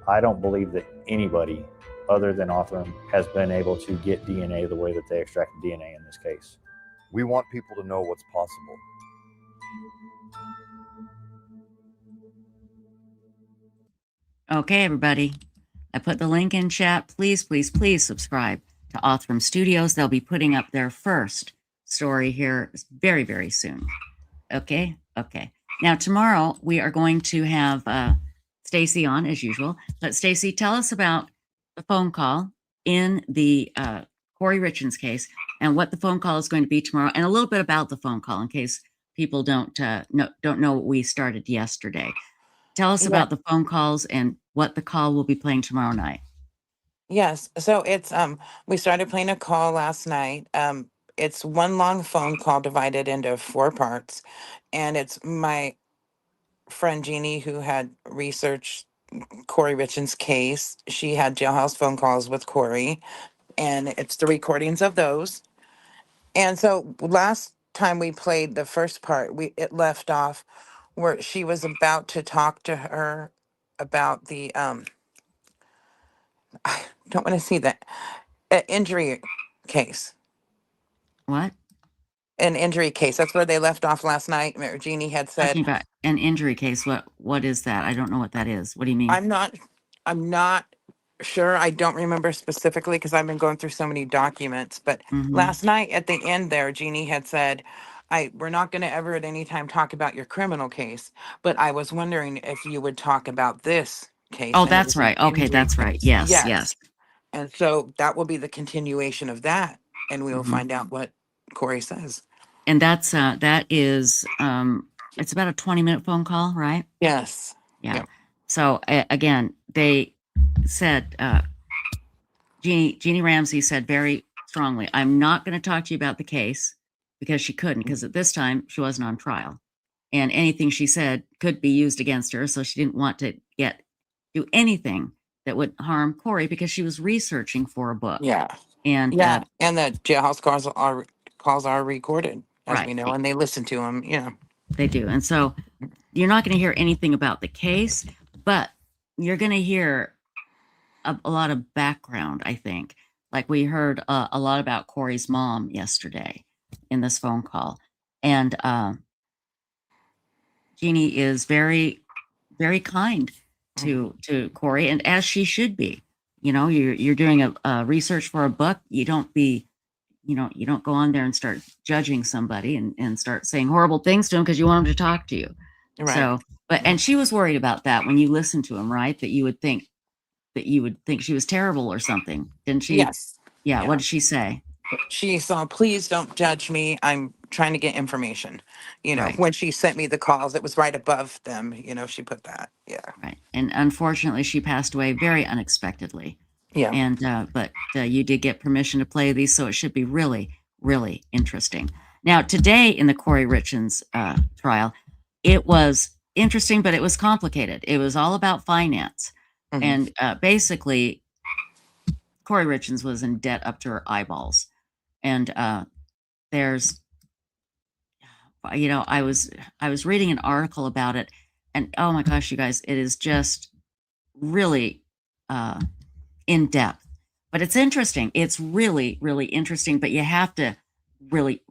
[SPEAKER 21] I don't believe that anybody other than Othram has been able to get DNA the way that they extracted DNA in this case.
[SPEAKER 20] We want people to know what's possible.
[SPEAKER 1] Okay, everybody. I put the link in chat. Please, please, please subscribe to Othram Studios. They'll be putting up their first story here very, very soon. Okay? Okay. Now, tomorrow we are going to have Stacy on as usual. But Stacy, tell us about the phone call in the Kouri Richins case and what the phone call is going to be tomorrow, and a little bit about the phone call in case people don't know what we started yesterday. Tell us about the phone calls and what the call will be playing tomorrow night.
[SPEAKER 3] Yes. So it's we started playing a call last night. It's one long phone call divided into 4 parts. And it's my friend Jeannie who had researched Kouri Richins' case. She had jailhouse phone calls with Kouri, and it's the recordings of those. And so last time we played the first part, it left off where she was about to talk to her about the I don't want to see that injury case.
[SPEAKER 1] What?
[SPEAKER 3] An injury case. That's where they left off last night. Jeannie had said
[SPEAKER 1] Talking about an injury case. What is that? I don't know what that is. What do you mean?
[SPEAKER 3] I'm not sure. I don't remember specifically because I've been going through so many documents. But last night at the end there, Jeannie had said, we're not going to ever at any time talk about your criminal case, but I was wondering if you would talk about this case.
[SPEAKER 1] Oh, that's right. Okay, that's right. Yes, yes.
[SPEAKER 3] And so that will be the continuation of that, and we will find out what Kouri says.
[SPEAKER 1] And that is it's about a 20-minute phone call, right?
[SPEAKER 3] Yes.
[SPEAKER 1] Yeah.
[SPEAKER 3] Yep.
[SPEAKER 1] So again, they said Jeannie Ramsey said very strongly, "I'm not going to talk to you about the case," because she couldn't, because at this time she wasn't on trial, and anything she said could be used against her. So she didn't want to do anything that would harm Kouri because she was researching for a book.
[SPEAKER 3] Yeah.
[SPEAKER 1] And
[SPEAKER 3] and the jailhouse calls are recorded, as we know, and they listen to them. Yeah,
[SPEAKER 1] they do. And so you're not going to hear anything about the case, but you're going to hear a lot of background, I think. Like we heard a lot about Kouri's mom yesterday in this phone call. And Jeannie is very, very kind to Kouri, and as she should be. You know, you're doing a research for a book. You don't go on there and start judging somebody and start saying horrible things to them because you want them to talk to you.
[SPEAKER 3] Right.
[SPEAKER 1] So, and she was worried about that when you listen to him, right? That you would think she was terrible or something, didn't she?
[SPEAKER 3] Yes.
[SPEAKER 1] Yeah. What did she say?
[SPEAKER 3] She said, "Please don't judge me. I'm trying to get information." You know, when she sent me the calls, it was right above them. You know, she put that. Yeah.
[SPEAKER 1] Right. And unfortunately, she passed away very unexpectedly.
[SPEAKER 3] Yeah.
[SPEAKER 1] And but you did get permission to play these, so it should be really, really interesting. Now, today in the Kouri Richins trial, it was interesting, but it was complicated. It was all about finance, and basically, Kouri Richins was in debt up to her eyeballs, and there's, I was reading an article about it, and oh my gosh, you guys, it is just really in depth. But it's interesting. It's really, really interesting, but you have to really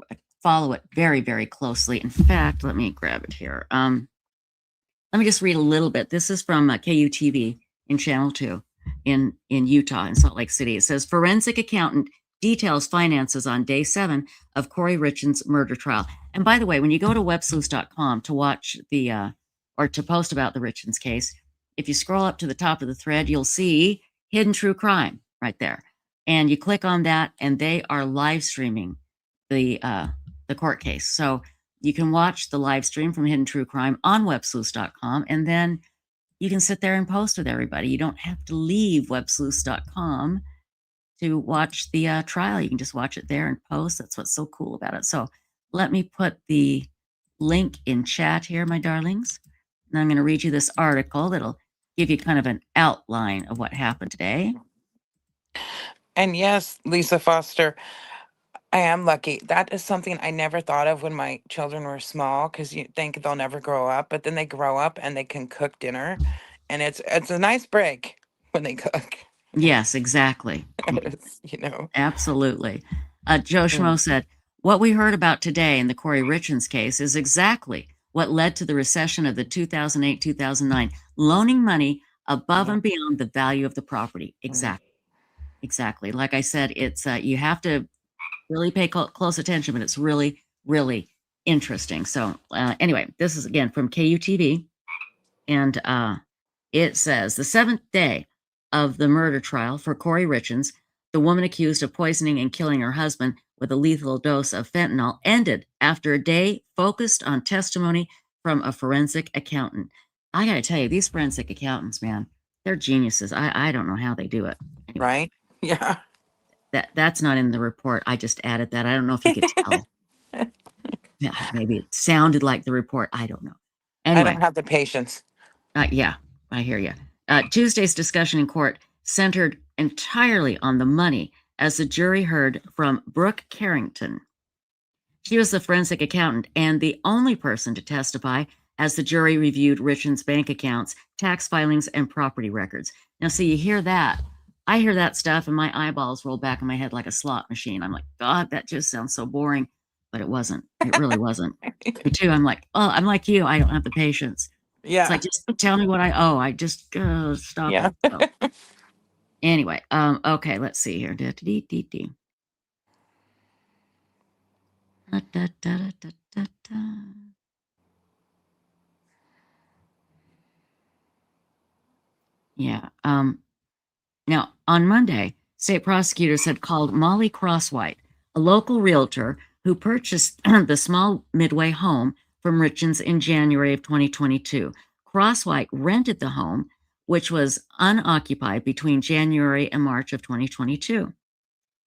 [SPEAKER 1] follow it very, very closely. In fact, let me grab it here. Let me just read a little bit. This is from KUTV in Channel 2 in Utah, in Salt Lake City. It says, forensic accountant details finances on day 7 of Kouri Richins' murder trial. And by the way, when you go to websleuths.com to watch or to post about the Richins case, if you scroll up to the top of the thread, you'll see Hidden True Crime right there. And you click on that, and they are live streaming the court case. So you can watch the live stream from Hidden True Crime on websleuths.com, and then you can sit there and post with everybody. You don't have to leave websleuths.com to watch the trial. You can just watch it there and post. That's what's so cool about it. So let me put the link in chat here, my darlings. And I'm going to read you this article that'll give you kind of an outline of what happened today.
[SPEAKER 3] And yes, Lisa Foster, I am lucky. That is something I never thought of when my children were small, because you think they'll never grow up, but then they grow up and they can cook dinner, and it's a nice break when they cook.
[SPEAKER 1] Yes, exactly.
[SPEAKER 3] It's,
[SPEAKER 1] Absolutely. Joe Schmo said, what we heard about today in the Kouri Richins case is exactly what led to the recession of the 2008-2009, loaning money above and beyond the value of the property. Exactly. Like I said, it's you have to really pay close attention, but it's really, really interesting. So anyway, this is again from KUTV, and it says the 7th day of the murder trial for Kouri Richins, the woman accused of poisoning and killing her husband with a lethal dose of fentanyl, ended after a day focused on testimony from a forensic accountant. I got to tell you, these forensic accountants, man, they're geniuses. I don't know how they do it. Anyway,
[SPEAKER 3] right? Yeah.
[SPEAKER 1] That's not in the report. I just added that. I don't know if you could tell. Yeah, maybe it sounded like the report. I don't know. Anyway,
[SPEAKER 3] I don't have the patience.
[SPEAKER 1] Yeah, I hear you. Tuesday's discussion in court centered entirely on the money as the jury heard from Brooke Carrington. She was the forensic accountant and the only person to testify as the jury reviewed Richins' bank accounts, tax filings, and property records. Now, see, you hear that. I hear that stuff and my eyeballs roll back in my head like a slot machine. I'm like, God, that just sounds so boring. But it wasn't. It really wasn't. Me too. I'm like, oh, I'm like you. I don't have the patience.
[SPEAKER 3] Yeah.
[SPEAKER 1] It's like, just tell me what I owe. I just stop.
[SPEAKER 3] Yeah.
[SPEAKER 1] It. So. Anyway, okay, let's see here. Yeah. Now, on Monday, state prosecutors had called Molly Crosswhite, a local realtor who purchased the small Midway home from Richins in January of 2022. Crosswhite rented the home, which was unoccupied between January and March of 2022.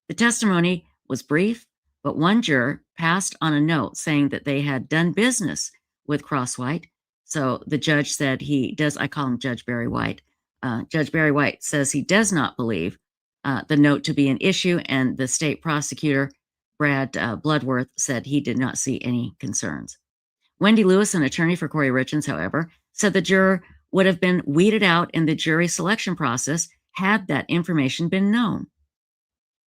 [SPEAKER 1] The testimony was brief, but one juror passed on a note saying that they had done business with Crosswhite. So the judge said he does, I call him Judge Barry White. Judge Barry White says he does not believe the note to be an issue, and the state prosecutor, Brad Bloodworth, said he did not see any concerns. Wendy Lewis, an attorney for Kouri Richins, however, said the juror would have been weeded out in the jury selection process had that information been known.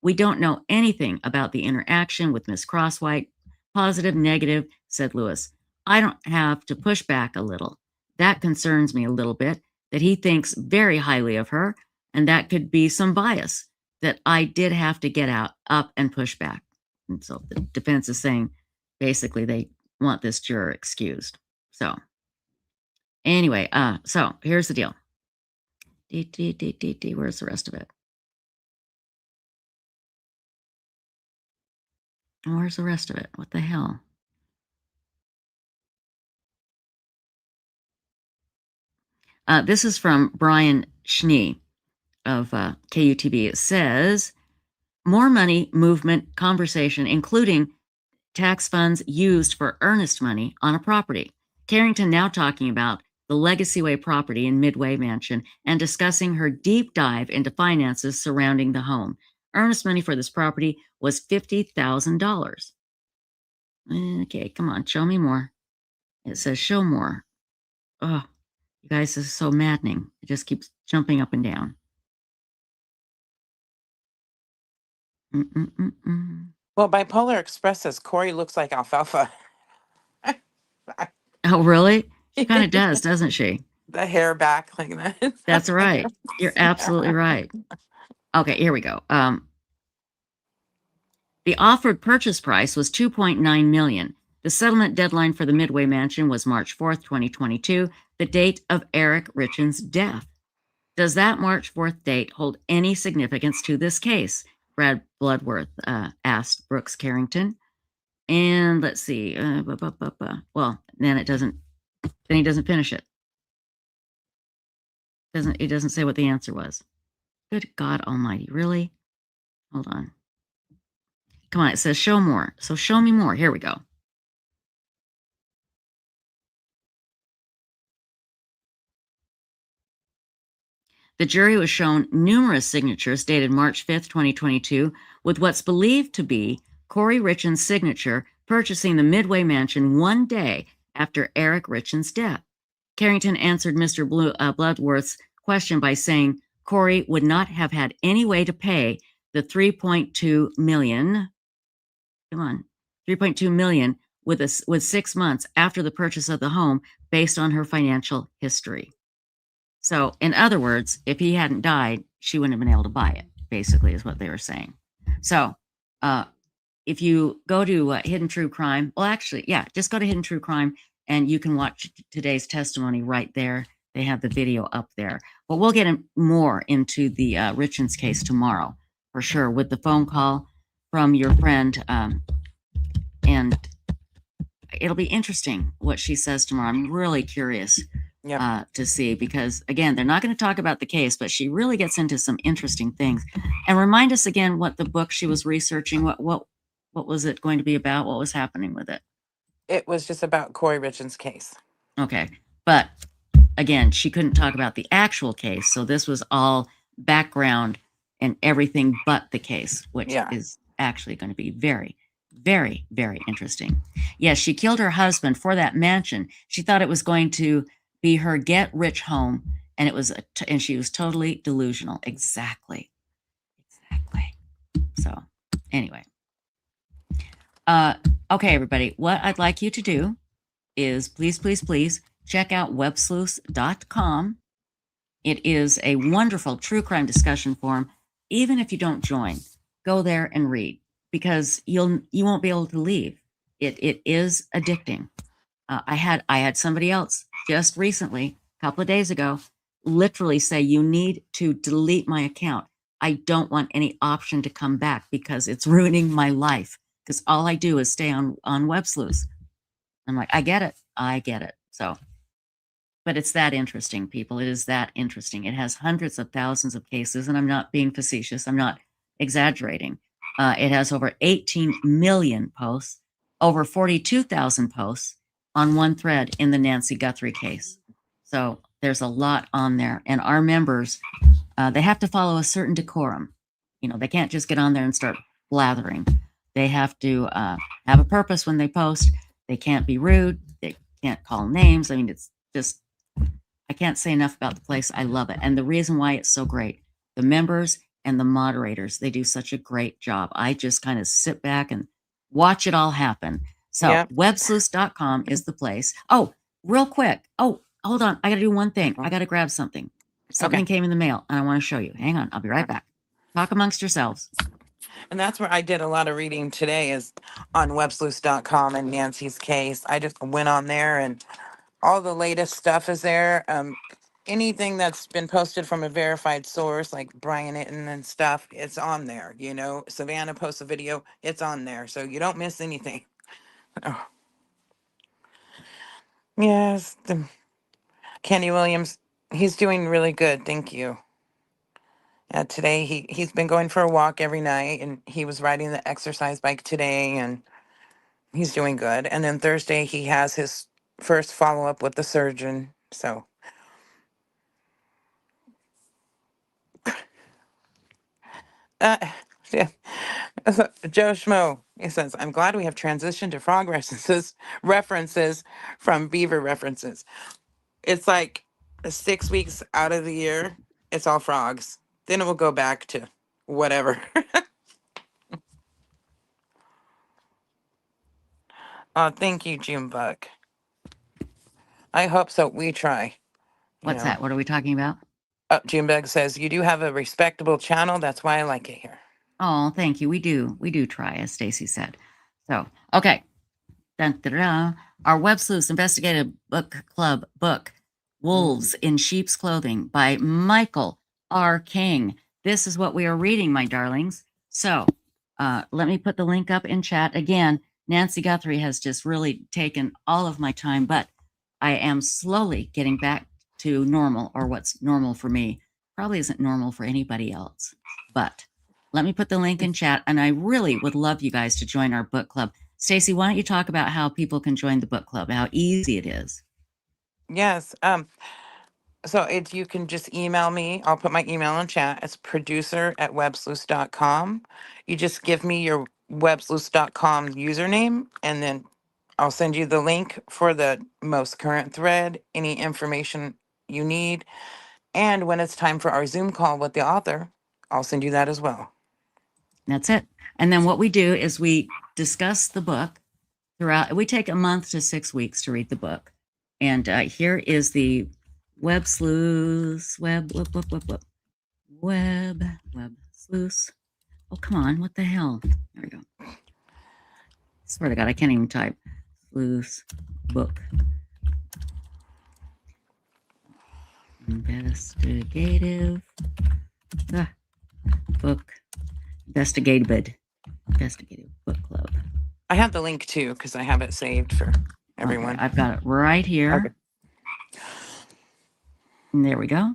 [SPEAKER 1] We don't know anything about the interaction with Ms. Crosswhite. Positive, negative, said Lewis. I don't have to push back a little. That concerns me a little bit, that he thinks very highly of her, and that could be some bias that I did have to get up and push back. And so the defense is saying basically they want this juror excused. So anyway, so here's the deal. Where's the rest of it? Where's the rest of it? What the hell? This is from Brian Schnee of KUTV. It says, more money movement conversation, including tax funds used for earnest money on a property. Carrington now talking about the Legacy Way property in Midway Mansion and discussing her deep dive into finances surrounding the home. Earnest money for this property was $50,000. Okay, come on, show me more. It says show more. Oh, you guys, this is so maddening. It just keeps jumping up and down.
[SPEAKER 3] Well, Bipolar Express says Kouri looks like alfalfa.
[SPEAKER 1] Oh, really? She kind of does, doesn't she?
[SPEAKER 3] The hair back like that.
[SPEAKER 1] That's right. You're absolutely right. Okay, here we go. The offered purchase price was $2.9 million. The settlement deadline for the Midway Mansion was March 4th, 2022, the date of Eric Richins' death. Does that March 4th date hold any significance to this case? Brad Bloodworth asked Brooks Carrington. And let's see. Well, then it doesn't. Then he doesn't finish it. It doesn't say what the answer was. Good God Almighty! Really? Hold on. Come on. It says show more. So show me more. Here we go. The jury was shown numerous signatures dated March 5th, 2022, with what's believed to be Kouri Richins' signature purchasing the Midway Mansion one day after Eric Richins' death. Carrington answered Mr. Bloodworth's question by saying Kouri would not have had any way to pay the $3.2 million. Come on, $3.2 million with 6 months after the purchase of the home based on her financial history. So, in other words, if he hadn't died, she wouldn't have been able to buy it, basically, is what they were saying. So, if you go to Hidden True Crime, well, actually, yeah, just go to Hidden True Crime and you can watch today's testimony right there. They have the video up there. But we'll get more into the Richins case tomorrow, for sure, with the phone call from your friend. And it'll be interesting what she says tomorrow. I'm really curious. To see, because again, they're not going to talk about the case, but she really gets into some interesting things. And remind us again what the book she was researching, what was it going to be about? What was happening with it?
[SPEAKER 3] It was just about Kouri Richins' case.
[SPEAKER 1] Okay. But again, she couldn't talk about the actual case. So this was all background and everything but the case, which is actually going to be very, very, very interesting. Yes, she killed her husband for that mansion. She thought it was going to be her get rich home, and it was and she was totally delusional. Exactly. So anyway, okay, everybody, what I'd like you to do is please check out websleuths.com. It is a wonderful true crime discussion forum. Even if you don't join, go there and read, because you won't be able to leave. It is addicting. I had somebody else just recently, a couple of days ago, literally say, you need to delete my account. I don't want any option to come back because it's ruining my life, because all I do is stay on Websleuths. I'm like, I get it. So, but it's that interesting, people. It is that interesting. It has hundreds of thousands of cases, and I'm not being facetious. I'm not exaggerating. It has over 18 million posts, over 42,000 posts on one thread in the Nancy Guthrie case. So there's a lot on there. And our members, they have to follow a certain decorum. You know, they can't just get on there and start blathering. They have to have a purpose when they post. They can't be rude. They can't call names. I mean, it's just, I can't say enough about the place. I love it. And the reason why it's so great, the members and the moderators, they do such a great job. I just kind of sit back and watch it all happen. So websleuths.com is the place. Oh, real quick. Oh, hold on. I got to do one thing. I got to grab something. Something came in the mail and I want to show you. Hang on. I'll be right back. Talk amongst yourselves.
[SPEAKER 3] And that's where I did a lot of reading today, is on websleuths.com and Nancy's case. I just went on there and all the latest stuff is there. Anything that's been posted from a verified source like Brian Entin and stuff, it's on there. You know, Savannah posts a video, it's on there. So you don't miss anything. Oh. Yes. Kenny Williams, he's doing really good. Thank you. Today he's been going for a walk every night, and he was riding the exercise bike today, and he's doing good. And then Thursday he has his first follow-up with the surgeon. So yeah. Joe Schmo, he says, I'm glad we have transitioned to frog references from beaver references. It's like 6 weeks out of the year, it's all frogs. Then it will go back to whatever. Thank you, Junebug. I hope so. We try.
[SPEAKER 1] What's that? What are we talking about?
[SPEAKER 3] Junebug says, you do have a respectable channel. That's why I like it here.
[SPEAKER 1] Oh, thank you. We do try, as Stacy said. So, okay. Dun, da, da, da. Our Websleuths Investigative Book Club book, Wolves in Sheep's Clothing by Michael R. King. This is what we are reading, my darlings. So let me put the link up in chat. Again, Nancy Guthrie has just really taken all of my time, but I am slowly getting back to normal, or what's normal for me. Probably isn't normal for anybody else. But let me put the link in chat, and I really would love you guys to join our book club. Stacy, why don't you talk about how people can join the book club, how easy it is?
[SPEAKER 3] Yes. So you can just email me. I'll put my email in chat. It's producer@websleuths.com. You just give me your websleuths.com username, and then I'll send you the link for the most current thread, any information you need. And when it's time for our Zoom call with the author, I'll send you that as well.
[SPEAKER 1] That's it. And then what we do is we discuss the book throughout. We take a month to 6 weeks to read the book. And here is the Websleuths, Websleuths. Oh, come on. What the hell? There we go. Swear to God, I can't even type. Sleuths book. Investigative book. Investigative book club.
[SPEAKER 3] I have the link too, because I have it saved for everyone.
[SPEAKER 1] Okay, I've got it right here.
[SPEAKER 3] Okay.
[SPEAKER 1] And there we go.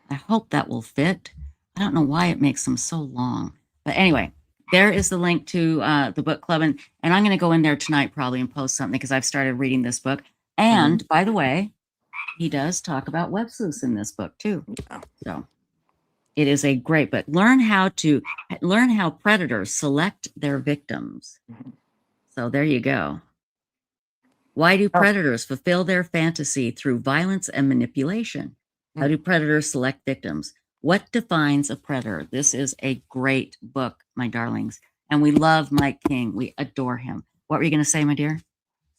[SPEAKER 1] I hope that will fit. I don't know why it makes them so long. But anyway, there is the link to the book club. And I'm going to go in there tonight probably and post something because I've started reading this book. And by the way, he does talk about Websleuths in this book too. So it is a great book. Learn how predators select their victims. So there you go. Why do predators fulfill their fantasy through violence and manipulation? How do predators select victims? What defines a predator? This is a great book, my darlings. And we love Mike King. We adore him. What were you going to say, my dear?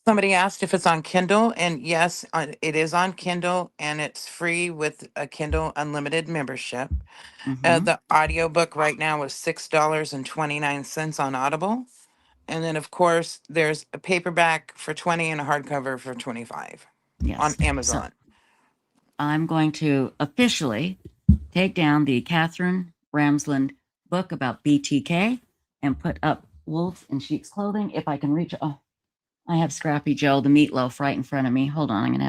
[SPEAKER 3] Somebody asked if it's on Kindle, and yes, it is on Kindle, and it's free with a Kindle Unlimited membership. The audiobook right now is $6.29 on Audible. And then, of course, there's a paperback for $20 and a hardcover for $25 on Amazon.
[SPEAKER 1] So I'm going to officially take down the Catherine Ramsland book about BTK and put up Wolves in Sheep's Clothing. If I can reach, I have Scrappy Joe, the meatloaf, right in front of me. Hold on, I'm going to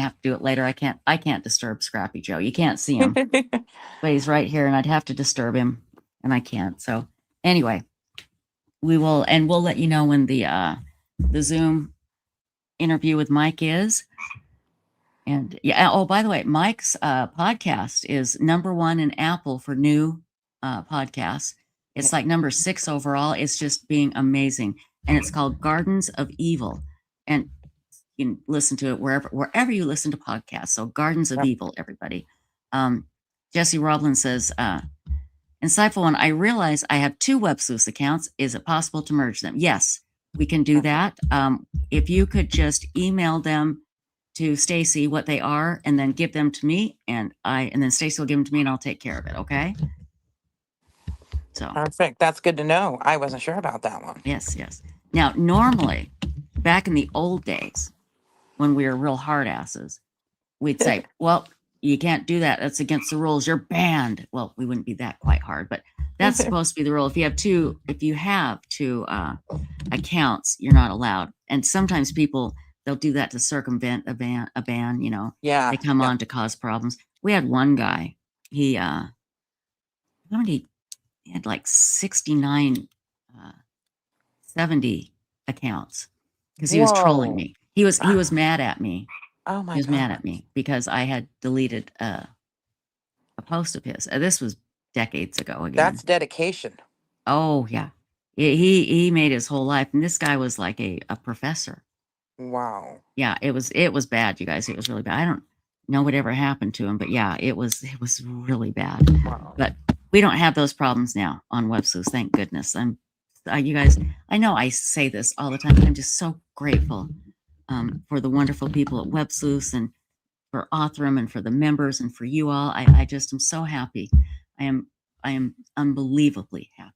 [SPEAKER 1] have to do it later. I can't disturb Scrappy Joe. You can't see him, but he's right here and I'd have to disturb him and I can't. So anyway, we'll let you know when the Zoom interview with Mike is. And yeah, oh, by the way, Mike's podcast is #1 in Apple for new podcasts. It's like number 6 overall. It's just being amazing. And it's called Gardens of Evil. And you can listen to it wherever you listen to podcasts. So Gardens of Evil, everybody. Jesse Roblin says, insightful one, I realize I have 2 Websleuths accounts. Is it possible to merge them? Yes, we can do that. If you could just email them to Stacy what they are and then give them to me, and then Stacy will give them to me and I'll take care of it, okay? So
[SPEAKER 3] perfect. That's good to know. I wasn't sure about that one.
[SPEAKER 1] Yes. Now, normally, back in the old days, when we were real hard asses, we'd say, well, you can't do that. That's against the rules. You're banned. Well, we wouldn't be that quite hard, but that's supposed to be the rule. If you have two accounts, you're not allowed. And sometimes they'll do that to circumvent a ban,
[SPEAKER 3] Yeah.
[SPEAKER 1] They come on to cause problems. We had one guy, he had like 69, 70 accounts because he was trolling me. He was mad at me.
[SPEAKER 3] Oh my God.
[SPEAKER 1] He was mad at me because I had deleted a post of his. This was decades ago again.
[SPEAKER 3] That's dedication.
[SPEAKER 1] Oh yeah. He made his whole life. And this guy was like a professor.
[SPEAKER 3] Wow.
[SPEAKER 1] Yeah, it was bad, you guys. It was really bad. I don't know whatever happened to him, but yeah, it was really bad.
[SPEAKER 3] Wow.
[SPEAKER 1] But we don't have those problems now on Websleuths, thank goodness. You guys, I know I say this all the time, but I'm just so grateful for the wonderful people at Websleuths and for Othram and for the members and for you all. I just am so happy. I am unbelievably happy.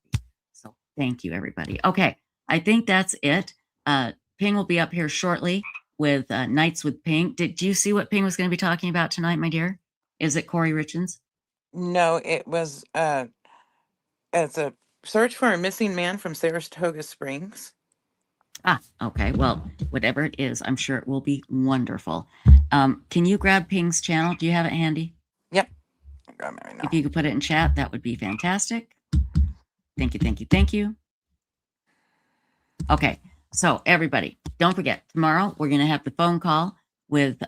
[SPEAKER 1] So thank you, everybody. Okay, I think that's it. Ping will be up here shortly with Nights with Ping. Did you see what Ping was going to be talking about tonight, my dear? Is it Kouri Richins?
[SPEAKER 3] No, it was it's a search for a missing man from Saratoga Springs.
[SPEAKER 1] Ah, okay. Well, whatever it is, I'm sure it will be wonderful. Can you grab Ping's channel? Do you have it handy?
[SPEAKER 3] Yep. I'll grab it right now.
[SPEAKER 1] If you could put it in chat, that would be fantastic. Thank you, thank you, thank you. Okay, so everybody, don't forget, tomorrow we're going to have the phone call with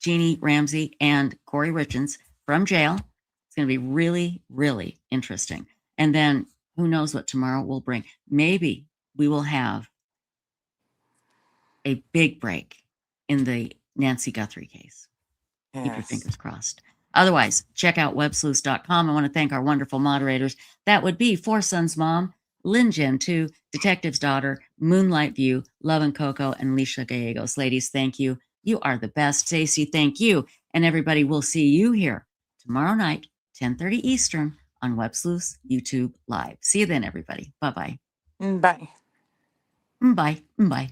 [SPEAKER 1] Jeannie Ramsey and Kouri Richins from jail. It's going to be really, really interesting. And then who knows what tomorrow will bring. Maybe we will have a big break in the Nancy Guthrie case. Keep your
[SPEAKER 3] Yes.
[SPEAKER 1] fingers crossed. Otherwise, check out websleuths.com. I want to thank our wonderful moderators. That would be Four Sons Mom, Lynn Jen 2, Detective's Daughter, Moonlight View, Love and Coco, and Alicia Gallegos. Ladies, thank you. You are the best. Stacey, thank you. And everybody, will see you here tomorrow night, 10:30 Eastern on Websleuths YouTube Live. See you then, everybody. Bye-bye.
[SPEAKER 3] Bye.
[SPEAKER 1] Bye. Bye.